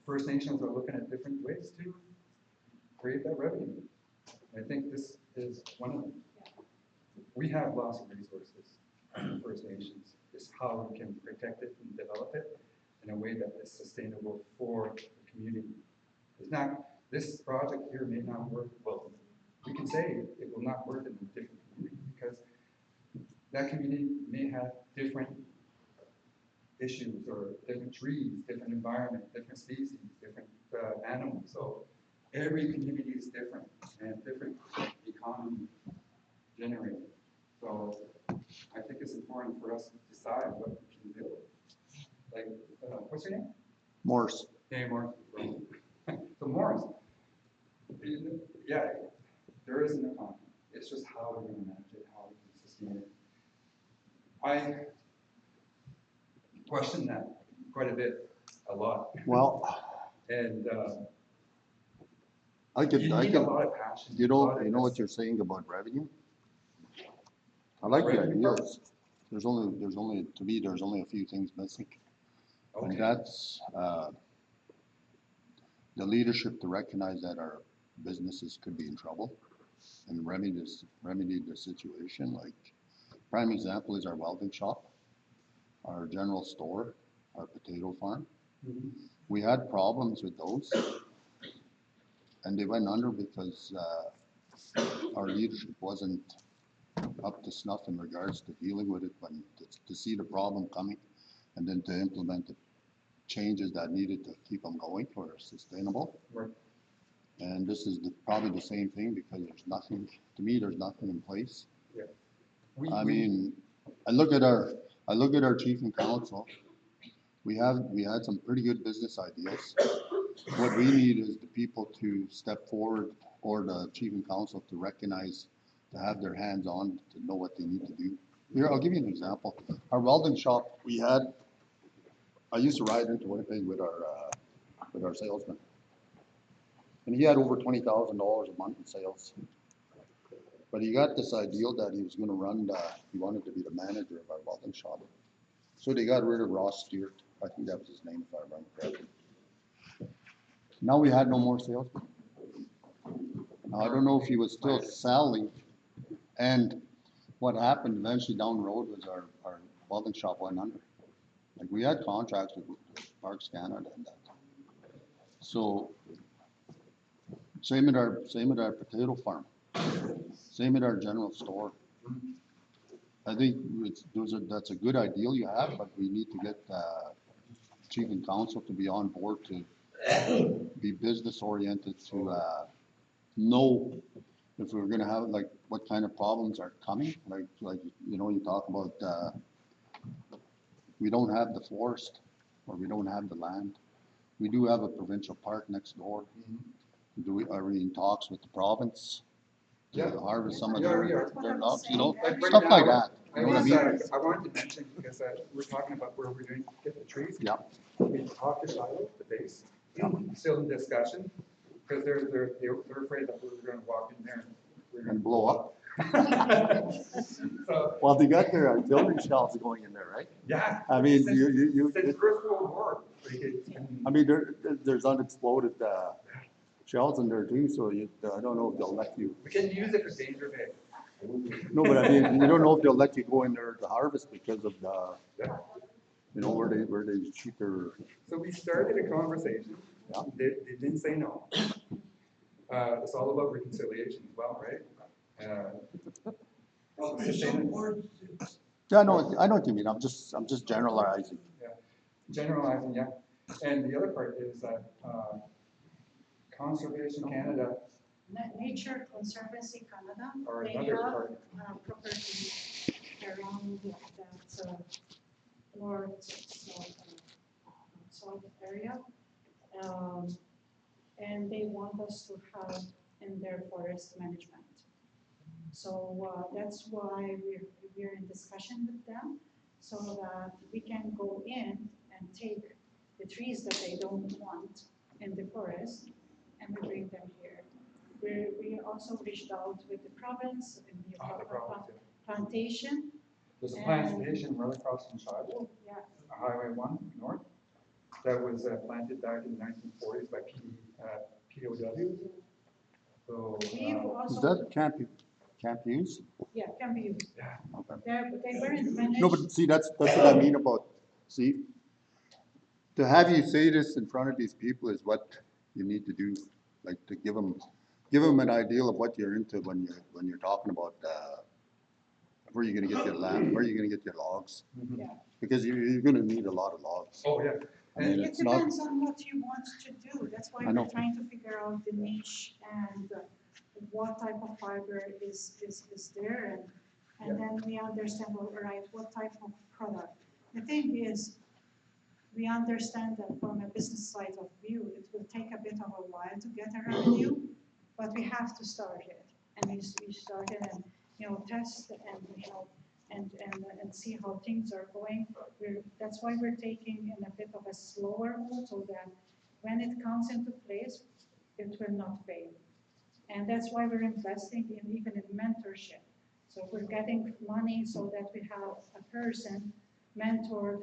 First Nations are looking at different ways to create that revenue. I think this is one of them. We have lots of resources in First Nations. It's how we can protect it and develop it in a way that is sustainable for the community. It's not, this project here may not work, well, we can say it will not work in a different community because that community may have different issues or different trees, different environment, different species, different animals. So every community is different and different economy generated. So I think it's important for us to decide what we can do. Like, what's your name? Morse. Hey, Morris. So Morris, yeah, there is an economy. It's just how we're going to manage it, how we can sustain it. I question that quite a bit, a lot. Well, And I could, you I need a could, lot of passion. you a lot know, of you know what this- you're saying about revenue? I like the Revenue part? ideas. There's only, to me, there's only a few things missing. And Okay. that's, the leadership to recognize that our businesses could be in trouble and remedy the situation. Like, prime example is our welding shop, our general store, our potato farm. Mhm. We had problems with those, and they went under because our leadership wasn't up to snuff in regards to dealing with it, when to see the problem coming, and then to implement the changes that needed to keep them going or sustainable. Right. And this is probably the same thing, because there's nothing, to me, there's nothing in place. I mean, I look at our chief and council. We had some pretty good business ideas. What we need is the people to step forward, or the chief and council to recognize, to have their hands on, to know what they need to do. Here, I'll give you an example. Our welding shop, I used to ride into Winnipeg with our salesman. And he had over $20,000 a month in sales. But he got this ideal that he was gonna he wanted to be the manager of our welding shop. So they got rid of Ross Stewart, I think that was his name, if I remember correctly. Now we had no more salesmen. Now, I don't know if he was still selling, and what happened eventually down the road was our welding shop went under. Like, we had contracts with Parks Canada and that. So, same at our potato farm, same at our general store. I think that's a good ideal you have, but we need to get chief and council to be on board, to be business oriented, to know if we're gonna have, like, what kind of problems are coming. Like you talk about we don't have the forest, or we don't have the land. We do have a provincial park next door. Are we in talks with the province to harvest some of Yeah, their, we are. their logs, you know, Like right stuff like now, that, you know what I mean? I wanted to mention, because we're talking about where we're going to get the trees. Yeah. We talked to Shiloh, the base, still in discussion, because they're afraid that we're gonna walk in there and we're gonna And blow up. So, Well, they got their artillery shells going in there, right? yeah. I mean, Since- you, Since First World War, like I mean, there's unexploded, shells in there too, so you, I don't know if they'll let you. we can use it for danger bay. No, but I mean, you don't know if they'll let you go in there to harvest because of the, Yeah. you know, where they shoot their, So we started a conversation. Yeah. They didn't say no. It's all about reconciliation as well, right? Probably some words, yeah, I know what you mean, I'm just generalizing. Generalizing, yeah. And the other part is that Conservation Canada, Nature Conservancy Canada, or they another have part, property around that north, south area. And they want us to have in their forest management. So that's why we're in discussion with them, so that we can go in and take the trees that they don't want in the forest, and we bring them here. We also reached out with the province and the the province, yeah. plantation. There's a plantation right across from Shiloh, Yeah, Highway 1 North, that was planted back in the 1940s by POWs. So, we've Is also, that camp use? yeah, can be used. yeah. They weren't managed. No, but see, that's what I mean about, see, to have you say this in front of these people is what you need to do, like to give them an idea of what you're into when you're talking about, where you're gonna get your land, where you're gonna get your logs. Mhm. Yeah. Because you're gonna need a lot of logs. Oh, yeah. I mean, It it's not, depends on what you want to do. That's why I know. we're trying to figure out the niche and what type of fiber is there, and then we understand, well, right, what type of product. The thing is, we understand that from a business side of view, it will take a bit of a while to get a revenue, but we have to start it. And we started and, test and see how things are going. That's why we're taking in a bit of a slower mode, so that when it comes into place, it will not fail. And that's why we're investing even in mentorship. So we're getting money so that we have a person mentored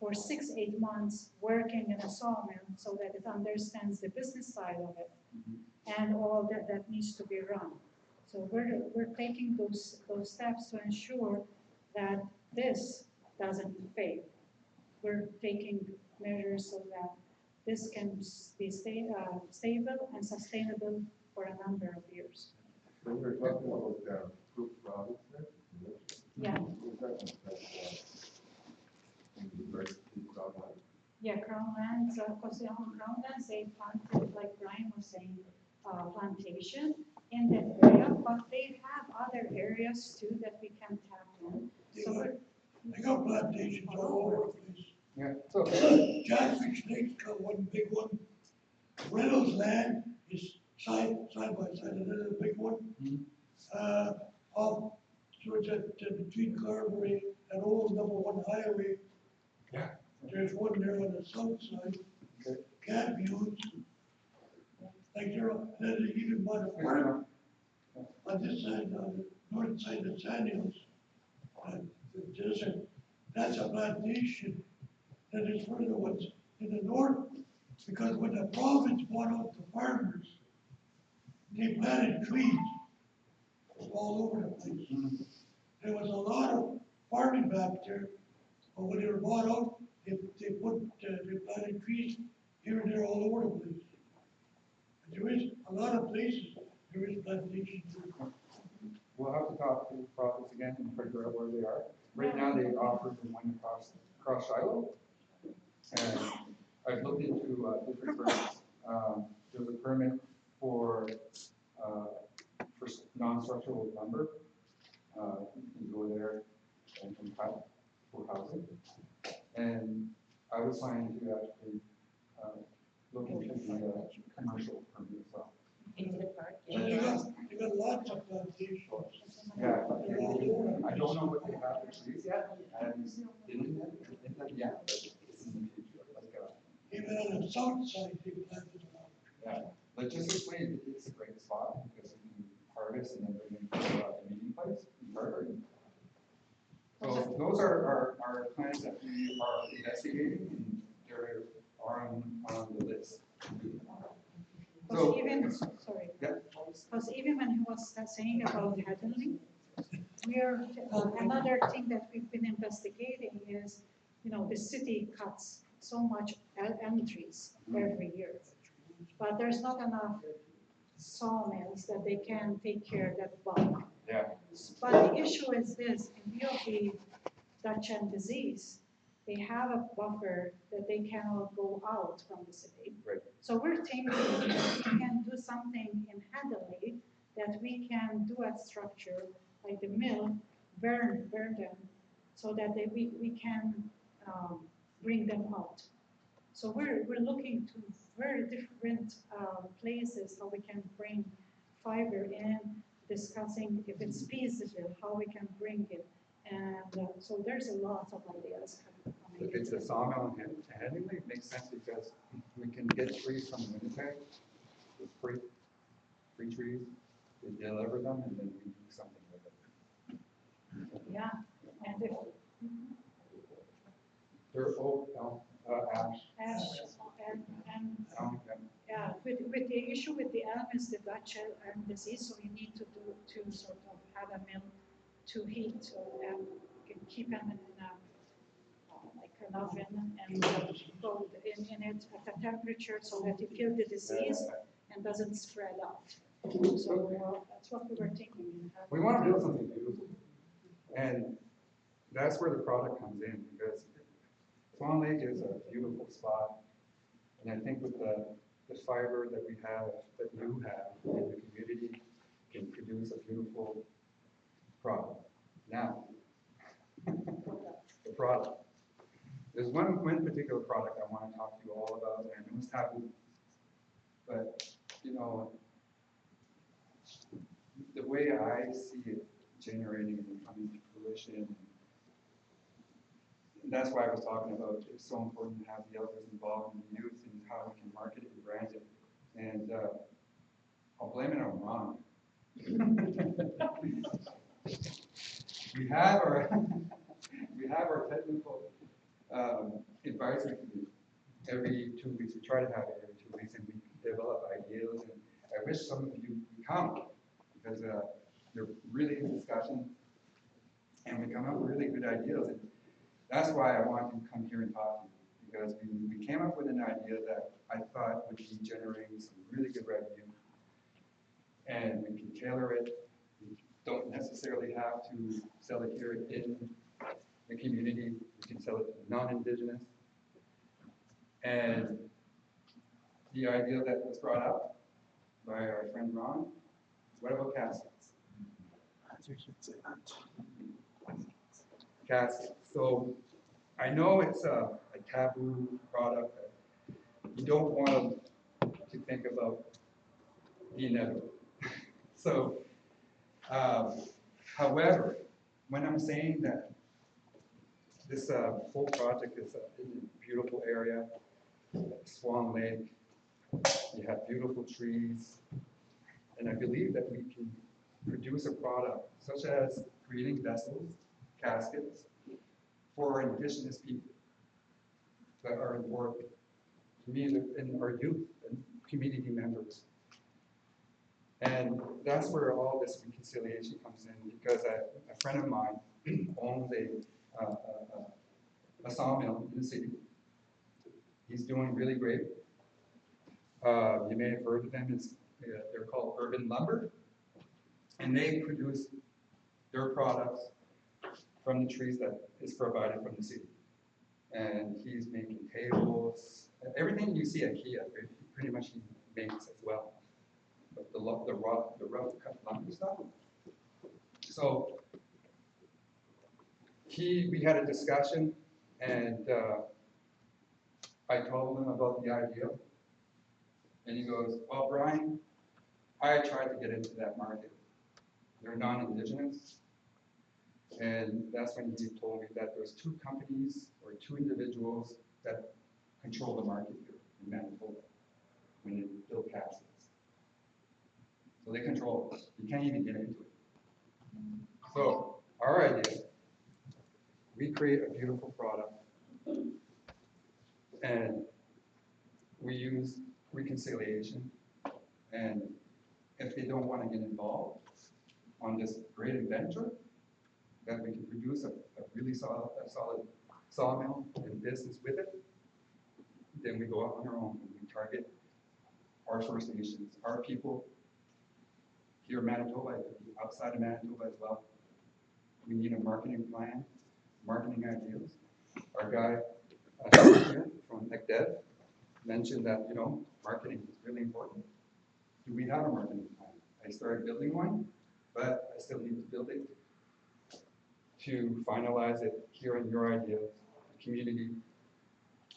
for 6-8 months working in a sawmill, so that it understands the business side of it and all that needs to be run. So we're taking those steps to ensure that this doesn't fail. We're taking measures so that this can be stable and sustainable for a number of years. So we're talking about Cook province there? Yeah. Is that, in the Great Province? Yeah, crown lands, because on crown lands, they planted, like Brian was saying, plantation in that area, but they have other areas too that we can tap in. So we're, they got plantations all over the place. Yeah, so, Jackfish Lake's got one big one. Reynolds Land is side by side, another big one. Off towards between Carberry and Old #1 Highway. Yeah. There's one there on the south side. Okay. Can't be used. Like then they even bought a farm on this side, on the north side of Sand Hills. And that's a plantation. Then there's further ones in the north, because when the province bought out the farmers, they planted trees all over the place. There was a lot of farming back there, but when they were bought out, they planted trees here and there all over the place. And there is a lot of places, there is plantations. we'll have to talk to the province again and figure out where they are. Right now, they offer the one across Shiloh. And I've looked into different permits. There's a permit for non-structural lumber. You can go there and cut for housing. And I was planning to actually look into the commercial permit as well. Into the park. And they got lots of plantations. I don't know what they have for trees yet, I haven't been in them yet, but it's in the future, like, Even on the south side, they planted a lot. yeah. Logistically, it's a great spot, because we can harvest and then bring it to the meeting place, in Harvard. So those are plans that we are investigating, and they're on the list. Because even, sorry, Yeah. because even when he was saying about Hadley, another thing that we've been investigating is, the city cuts so much elm trees every year. But there's not enough sawmills that they can take care of that bulk. Yeah. But the issue is this, in view of the Dutch end disease, they have a buffer that they cannot go out from the city. Right. So we're thinking that we can do something in Hadley that we can do a structure like the mill, burn them, so that we can bring them out. So we're looking to very different places how we can bring fiber in, discussing if it's feasible, how we can bring it. And so there's a lot of ideas coming. If it's a sawmill in Headingley, it makes sense because we can get trees from Winnipeg, with free trees, we deliver them, and then we do something with it. Yeah, and if They're oak, ash. ash and elm, yeah, with the issue with the elm is the Dutch elm disease, so you need to sort of have a mill to heat and keep them in like an oven and go in it at a temperature so that you kill the disease and doesn't spread out. So that's what we were thinking. We want to build something beautiful, and that's where the product comes in, because Swan Lake is a beautiful spot, and I think with the fiber that we have, that you have in the community, can produce a beautiful product. Now, the product. There's one particular product I want to talk to you all about, and I know it's taboo, but the way I see it generating and coming to fruition. And that's why I was talking about it's so important to have the elders involved in the youth and how we can market it and brand it. And I'll blame it on Ron. we have our technical advisory committee every 2 weeks. We try to have it every 2 weeks, and we develop ideas. And I wish some of you would come, because they're really good discussion, and we come up with really good ideas. And that's why I wanted to come here and talk to you, because we came up with an idea that I thought would be generating some really good revenue, and we can tailor it. We don't necessarily have to sell it here in the community. We can sell it to non-Indigenous. And the idea that was brought up by our friend Ron, what about caskets? Caskets. So I know it's a taboo product that you don't want to think about the inevitable. So, however, when I'm saying that this whole project is in a beautiful area, Swan Lake, you have beautiful trees, and I believe that we can produce a product such as creating vessels, caskets, for Indigenous people that are important to me and our youth and community members. And that's where all this reconciliation comes in, because a friend of mine owns a sawmill in the city. He's doing really great. You may have heard of them. They're called Urban Lumber, and they produce their products from the trees that is provided from the city. And he's making tables, everything you see at Kia, pretty much he makes as well. But the rough cut lumber stuff. So we had a discussion, and I told him about the idea, and he goes, "Well, Brian, I tried to get into that market. They're non-Indigenous. And that's when he told me that there's 2 companies or 2 individuals that control the market here in Manitoba when you build castles. So they control it. You can't even get into it. So our idea, we create a beautiful product and we use reconciliation. And if they don't want to get involved on this great adventure, that we can produce a really solid sawmill and business with it, then we go out on our own and we target our First Nations, our people here in Manitoba, it could be outside of Manitoba as well. We need a marketing plan, marketing ideas. Our guy here from ECDEV mentioned that, marketing is really important. Do we have a marketing plan? I started building one, but I still need to build it to finalize it, hearing your ideas, the community,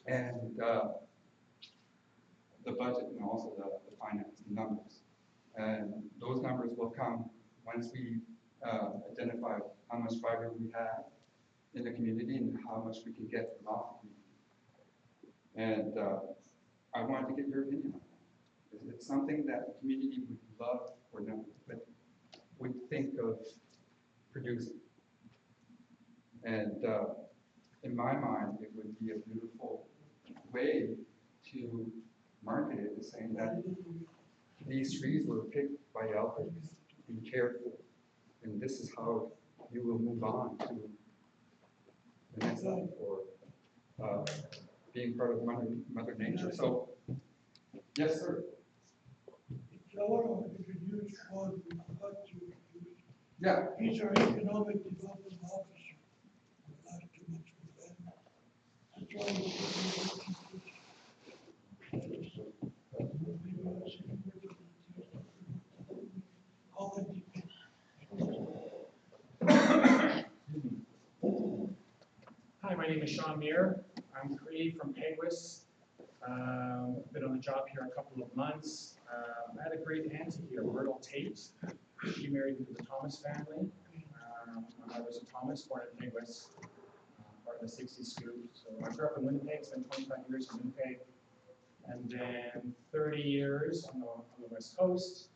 and the budget and also the finance, the numbers. And those numbers will come once we identify how much fiber we have in the community and how much we can get from off the community. And I wanted to get your opinion on that. Is it something that the community would love or not, but would think of producing? And in my mind, it would be a beautiful way to market it, is saying that these trees were picked by elders and cared for, and this is how you will move on to the next life, or being part of Mother Nature. So, yes, sir. I want to introduce Sean, we forgot to introduce. Yeah. He's our economic development officer. Not too much for that. That's why we Hi, my name is Sean Muir. I'm Cree from Peguis. Been on the job here a couple of months. I had a great auntie here, Myrtle Tate. She married into the Thomas family. I was a Thomas, born in Peguis, part of the 60s scoop. So I grew up in Winnipeg, spent 25 years in Winnipeg, and then 30 years on the West Coast.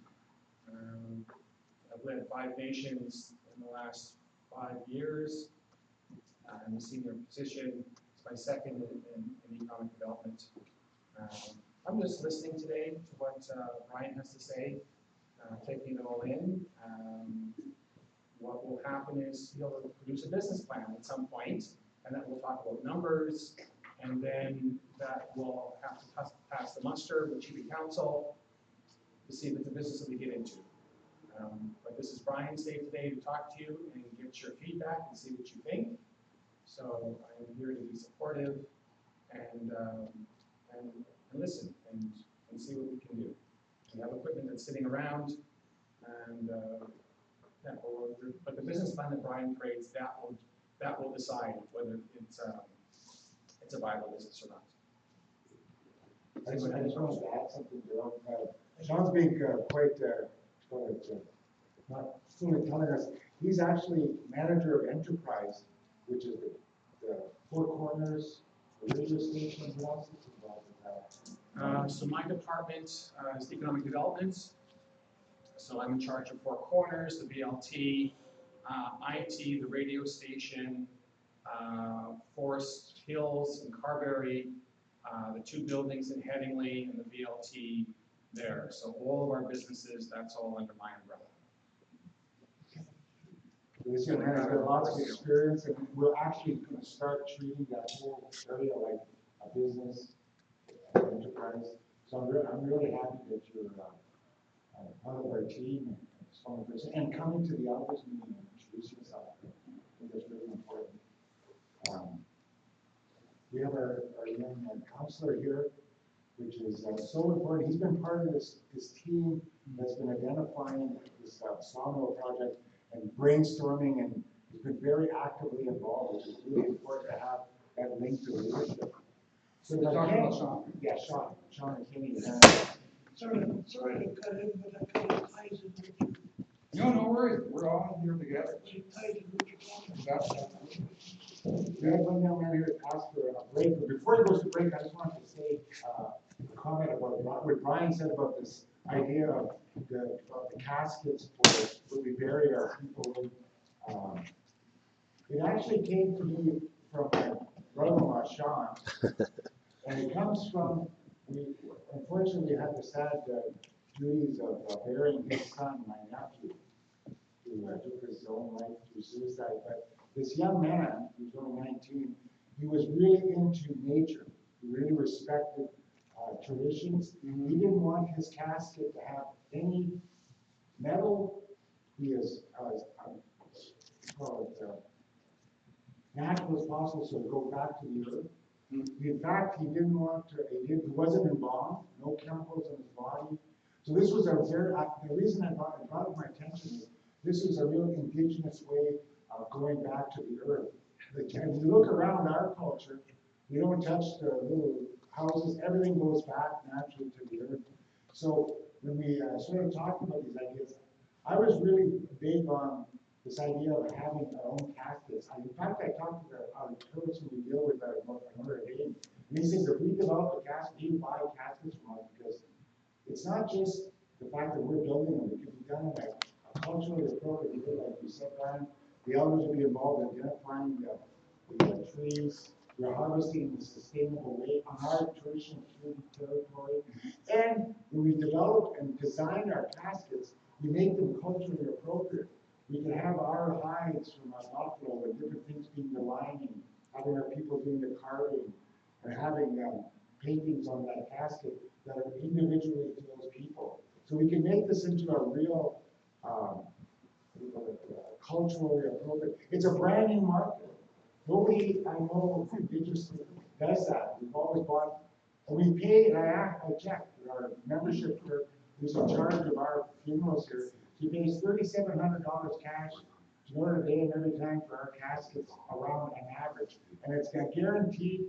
I've led 5 nations in the last 5 years. I'm a senior position. It's my second in economic development. I'm just listening today to what Brian has to say, taking it all in. What will happen is he'll produce a business plan at some point, and then we'll talk about numbers, and then that will have to pass the muster with Chief Council to see if it's a business that we get into. But this is Brian's day today to talk to you and get your feedback and see what you think. So I am here to be supportive and listen and see what we can do. We have equipment that's sitting around, and but the business plan that Brian creates, that will decide whether it's a viable business or not. I just wanted to add something to Sean's being quite not fully telling us. He's actually manager of enterprise, which is the Four Corners, the radio station. Who else is involved with that? So my department is economic development. So I'm in charge of Four Corners, the BLT, IT, the radio station, Forest Hills and Carberry, the 2 buildings in Headingley, and the BLT there. So all of our businesses, that's all under my umbrella. This young man has got lots of experience, and we're actually going to start treating that whole area like a business, enterprise. So I'm really happy that you're part of our team and coming to the office meeting and introduce yourself. I think that's really important. We have our young counselor here, which is so important. He's been part of this team that's been identifying this sawmill project and brainstorming, and he's been very actively involved, which is really important to have that link to leadership. So you're talking about Sean? Yeah, Sean and Kenny. sorry to cut in, but I kind of ties in with you. No worries. We're all here together. It ties in with your comment. We had one young man here ask for a break, but before he goes to break, I just wanted to say, a comment about what Brian said about this idea of the caskets for when we bury our people. It actually came to me from my brother-in-law, Sean, and it comes from, we unfortunately had the sad duties of burying his son, my nephew, who took his own life through suicide. But this young man, he was only 19, he was really into nature. He really respected traditions. He didn't want his casket to have any metal. He is natural as possible, so go back to the earth. In fact, he didn't want to, he wasn't embalmed, no chemicals in his body. So this was a very, the reason it brought it to my attention is this is a real indigenous way of going back to the earth. If you look around our culture, we don't touch the little houses, everything goes back naturally to the earth. So when we started talking about these ideas, I was really big on this idea of having our own caskets. In fact, I talked to our person we deal with about another day, and he says if we develop a casket, he buy caskets from us because it's not just the fact that we're building them. It can be done in a culturally appropriate way, like you said, Brian. The elders will be involved in identifying the trees. We're harvesting in a sustainable way on our traditional treaty territory. And when we develop and design our caskets, we make them culturally appropriate. We can have our hides from our buffalo and different things being the lining, having our people doing the carving, or having paintings on that casket that are individually to those people. So we can make this into a real culturally appropriate. It's a brand new market. Nobody I know indigenous does that. We've always bought, and we pay, and I checked our membership group who's in charge of our funerals here. She pays $3,700 cash in order to pay every time for our caskets around an average. And it's got guaranteed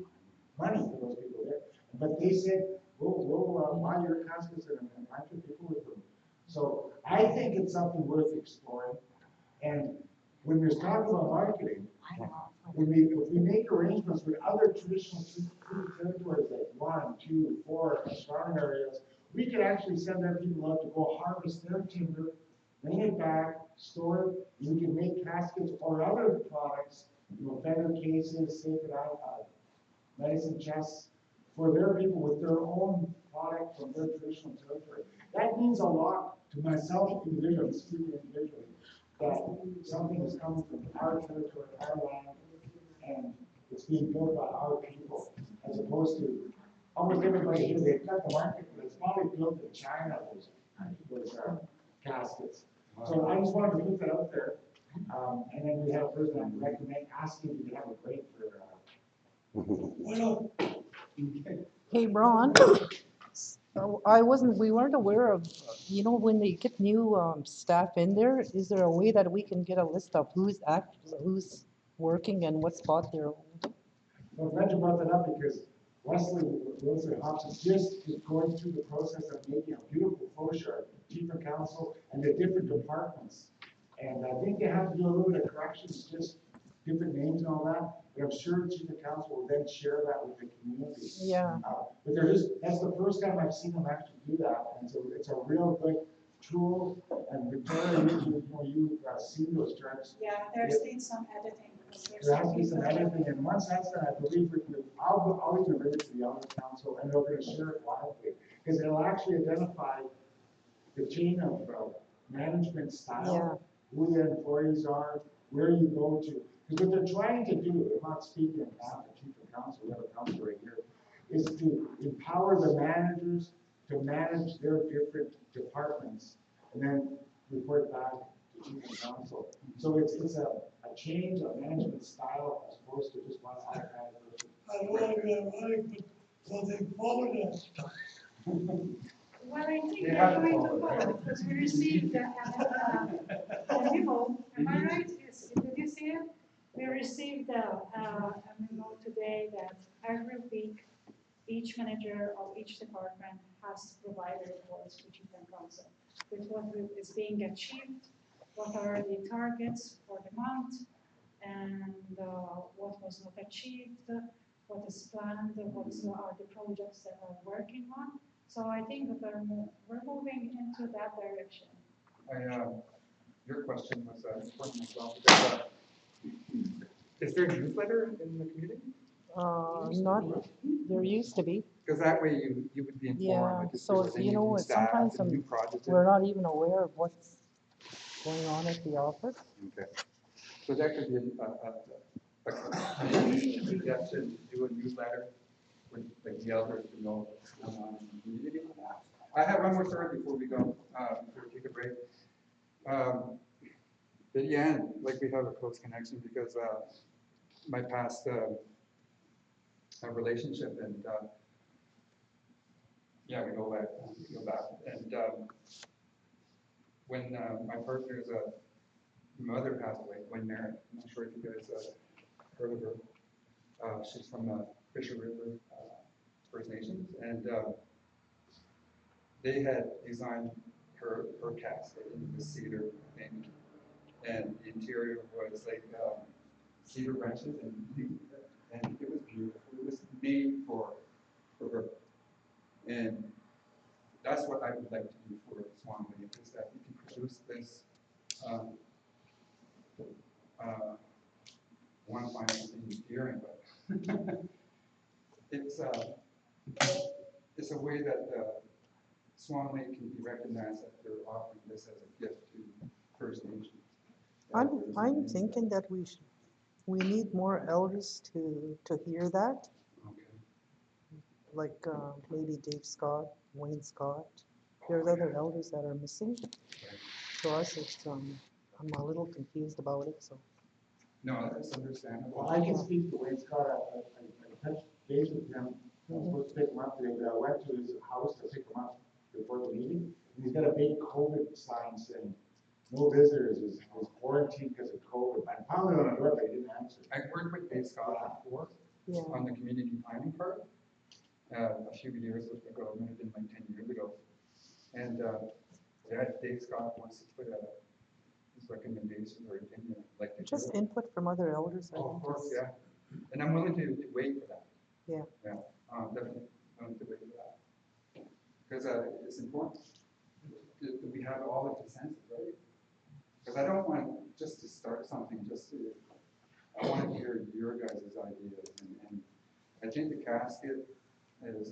money for those people there. But they said, we'll buy your caskets and a bunch of people with them. So I think it's something worth exploring. And when there's talk about marketing, if we make arrangements with other traditional territories like 1, 2, 4 strong areas, we could actually send our people out to go harvest their timber, bring it back, store it, and we can make caskets or other products, feather cases, sacred medicine chests, for their people with their own product from their traditional territory. That means a lot to myself individually, speaking individually, that something is coming from our territory, our land, and it's being built by our people, as opposed to almost everybody here, they've got the market, but it's probably built in China, those caskets. So I just wanted to put that out there. And then we have a person I recommend asking you to have a break for. Hey, Ron, we weren't aware of, when they get new staff in there, is there a way that we can get a list of who's working and what spot they're holding? Well, I'm glad you brought that up because Wesley Hobson just is going through the process of making a beautiful flow chart, chief of council and the different departments. And I think they have to do a little bit of corrections, just different names and all that. But I'm sure chief of council will then share that with the community. Yeah. But that's the first time I've seen them actually do that. And so it's a real good tool. And Victoria, you've seen those charts. Yeah, there's been some editing. There has to be some editing, and once that's done, I believe I'll even bring it to the other council, and they're going to share it widely, because it'll actually identify the chain of management style, who the employees are, where you go to. Because what they're trying to do, I'm not speaking on behalf of the chief of council, we have a council right here, is to empower the managers to manage their different departments, and then report back to chief of council. So it's a change of management style as opposed to just one automatic person. I know I got right, but will they follow that? Well, I think they're going to follow, because we received a memo, am I right? Yes, did you see it? We received a memo today that every week, each manager of each department has to provide reports to chief and council with what is being achieved, what are the targets for the month, and what was not achieved, what is planned, what are the projects that are working on. So I think that we're moving into that direction. Your question was important as well, because, is there a newsletter in the community? Not, there used to be. Because that way you would be informed. Yeah, like, if so, there was any new it's staff, sometimes any new projects. we're not even aware of what's going on at the office. Okay. So that could be a suggestion to do a newsletter with like the elders to know what's going on in the community. I have one more story before we go, before we take a break. But yeah, like we have a close connection because my past relationship and yeah, we go back. And when my partner's mother passed away, when married, I'm not sure if you guys heard of her. She's from Fisher River First Nations, and they had designed her casket in the cedar thing, and the interior was like cedar branches, and it was beautiful. It was made for her, and that's what I would like to do for Swan Lake, is that we can produce this. One final thing is hearing, but it's a way that Swan Lake can be recognized that they're offering this as a gift to First Nations. I'm thinking that we need more elders to hear that, Okay. like maybe Dave Scott, Wayne Scott. There's other elders that are missing. To us, it's, I'm a little confused about it, so. No, that's understandable. Well, I can speak to Wayne Scott. I touched base with him. I was supposed to pick him up today, but I went to his house to pick him up before the meeting. And he's got a big COVID sign saying, no visitors, is quarantined because of COVID. I found it on a door, but I didn't answer. I worked with Dave Scott before on the community planning part a few years ago, it might have been like 10 years ago. And yeah, if Dave Scott wants to put his recommendation or opinion, I'd like to Just hear it. input from other elders, I Oh, think of course, is- yeah. And I'm willing to wait for that. Yeah. Yeah, definitely willing to wait for that. Because it's important that we have all the consensus, right? Because I don't want just to start something, I want to hear your guys' ideas. And I think the casket is,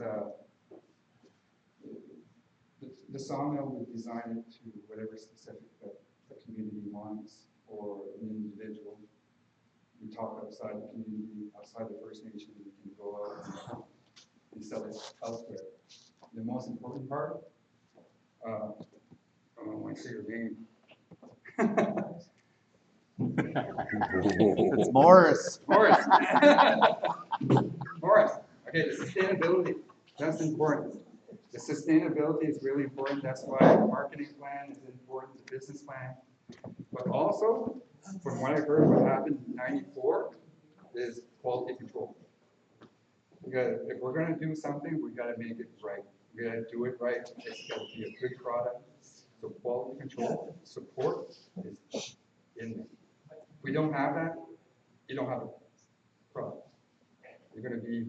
the sawmill would design it to whatever specific that the community wants or an individual. We talk outside the community, outside the First Nation, we can go out and sell it elsewhere. The most important part, I don't want to say your name. It's Morris. Morris. Morris. Okay, the sustainability, that's important. The sustainability is really important. That's why the marketing plan is important, the business plan. But also, from what I heard, what happened in '94 is quality control. Because if we're gonna do something, we gotta make it right. We gotta do it right. It's gotta be a good product. So quality control, support is in there. If we don't have that, you don't have a product. You're gonna be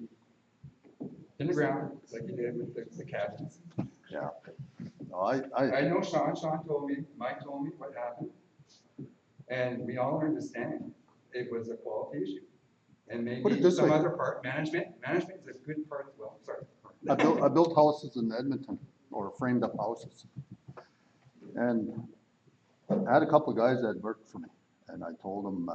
in the ground, like you did with the cabins. Yeah. No, I know Sean told me, Mike told me what happened. And we all understand it was a quality issue. And Put it maybe this some way. other part, management is a good part as well, sorry. I built houses in Edmonton, or framed up houses. And I had a couple of guys that worked for me, and I told them,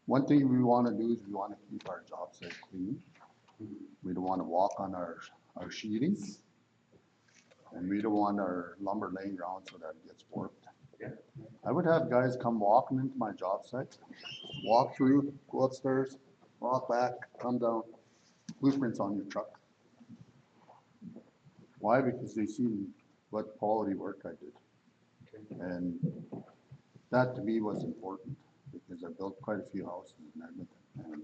one thing we want to do is we want to keep our job site clean. We don't want to walk on our sheeting, and we don't want our lumber laying around so that it gets warped. Yeah. I would have guys come walking into my job site, walk through, go upstairs, walk back, come down, blueprints on your truck. Why? Because they seen what quality work I did. Okay. And that to me was important, because I built quite a few houses in Edmonton, and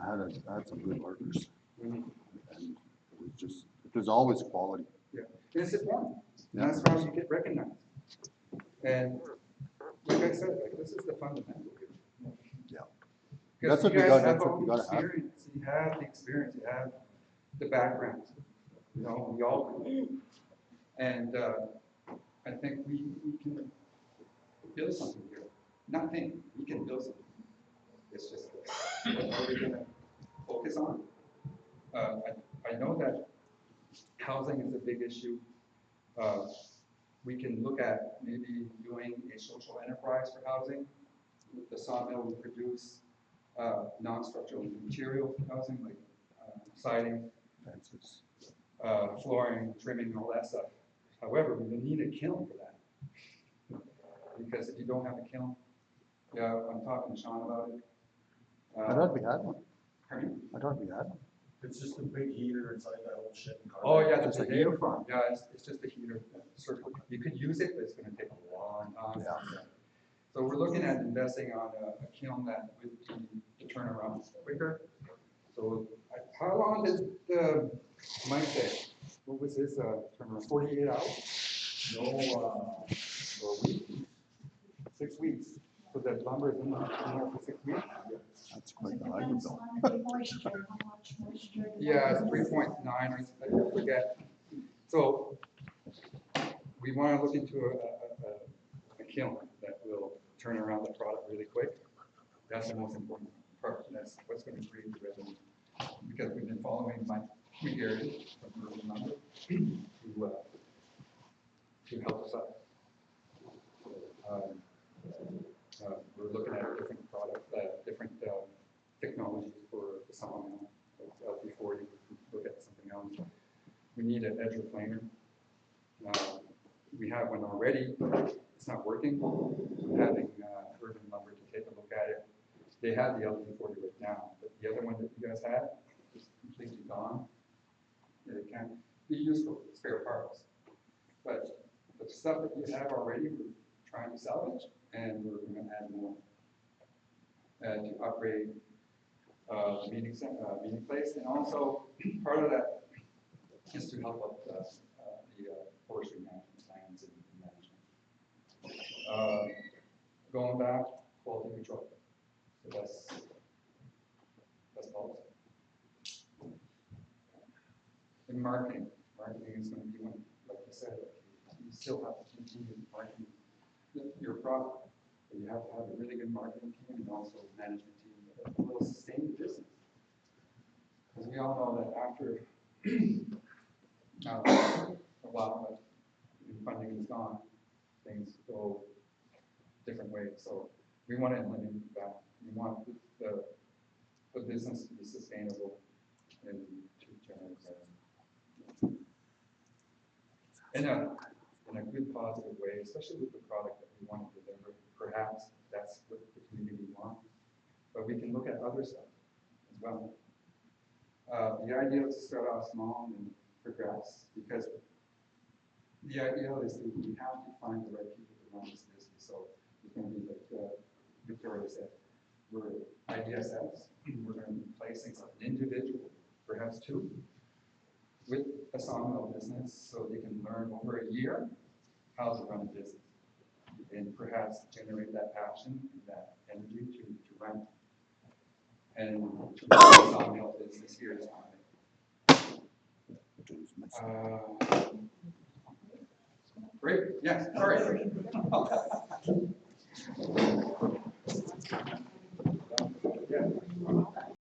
I had some good workers. Mhm. And it was always quality. Yeah, and it's important. And Yeah. that's how you get recognized. And like I said, like, this is the fundamental here. Yeah. Because That's what you we guys got- have that's what all we the gotta have. experience, you have the experience, you have the background, you know, we all do. And, I think we can build something here. Nothing, we can build something. It's just, what are we gonna focus on? I know that housing is a big issue. We can look at maybe doing a social enterprise for housing. The sawmill will produce non-structural material for housing, like siding, Fences. flooring, trimming, all that stuff. However, we need a kiln for that. Because if you don't have a kiln, yeah, I'm talking to Sean about it. I thought we had one. Pardon me? I thought we had one. It's just a big heater inside that old shit. Oh, yeah, Just the a potato heater? farm, yeah, it's just a heater, circle. You could use it, but it's gonna take a long time. Yeah. So we're looking at investing on a kiln that would be the turnaround quicker. So how long did Mike say? What was his turnaround, 48 hours? No, Or a week? 6 weeks. So that lumber is in there for 6 weeks? That's quite It a lot, depends though. on the moisture, how much moisture. Yeah, it's 3.9, I forget. So we want to look into a kiln that will turn around the product really quick. That's the most important part. That's what's going to create the revenue. Because we've been following my Gary from Urban Lumber to help us out. We're looking at different different technologies for the sawmill. Before you look at something else, we need an edge reclaimer. We have one already, but it's not working. I'm having Urban Lumber to take a look at it. They have the LD40 right now, but the other one that you guys had is completely gone. It can't be used for spare parts. But the stuff that you have already, we're trying to salvage, and we're going to add more to upgrade the meeting place, and also part of that is to help out the forestry management plans and management. Going back, quality control. So that's policy. And marketing is going to be one, like I said, you still have to continue marketing your product. But you have to have a really good marketing team and also management team that will sustain the business. Because we all know that after a while, when funding is gone, things go different ways. So we want to eliminate that. We want the business to be sustainable and to generate revenue. In a good positive way, especially with the product that we want to deliver. Perhaps that's what the community wants. But we can look at other stuff as well. The idea is to start off small and progress, because the ideal is that we have to find the right people to run this business. So it's going to be like Victoria said, we're IDSS, we're going to be placing an individual, perhaps two, with a sawmill business so they can learn over a year how to run a business and perhaps generate that passion and that energy to run and to run a sawmill business here in Toronto. Great, yes, sorry.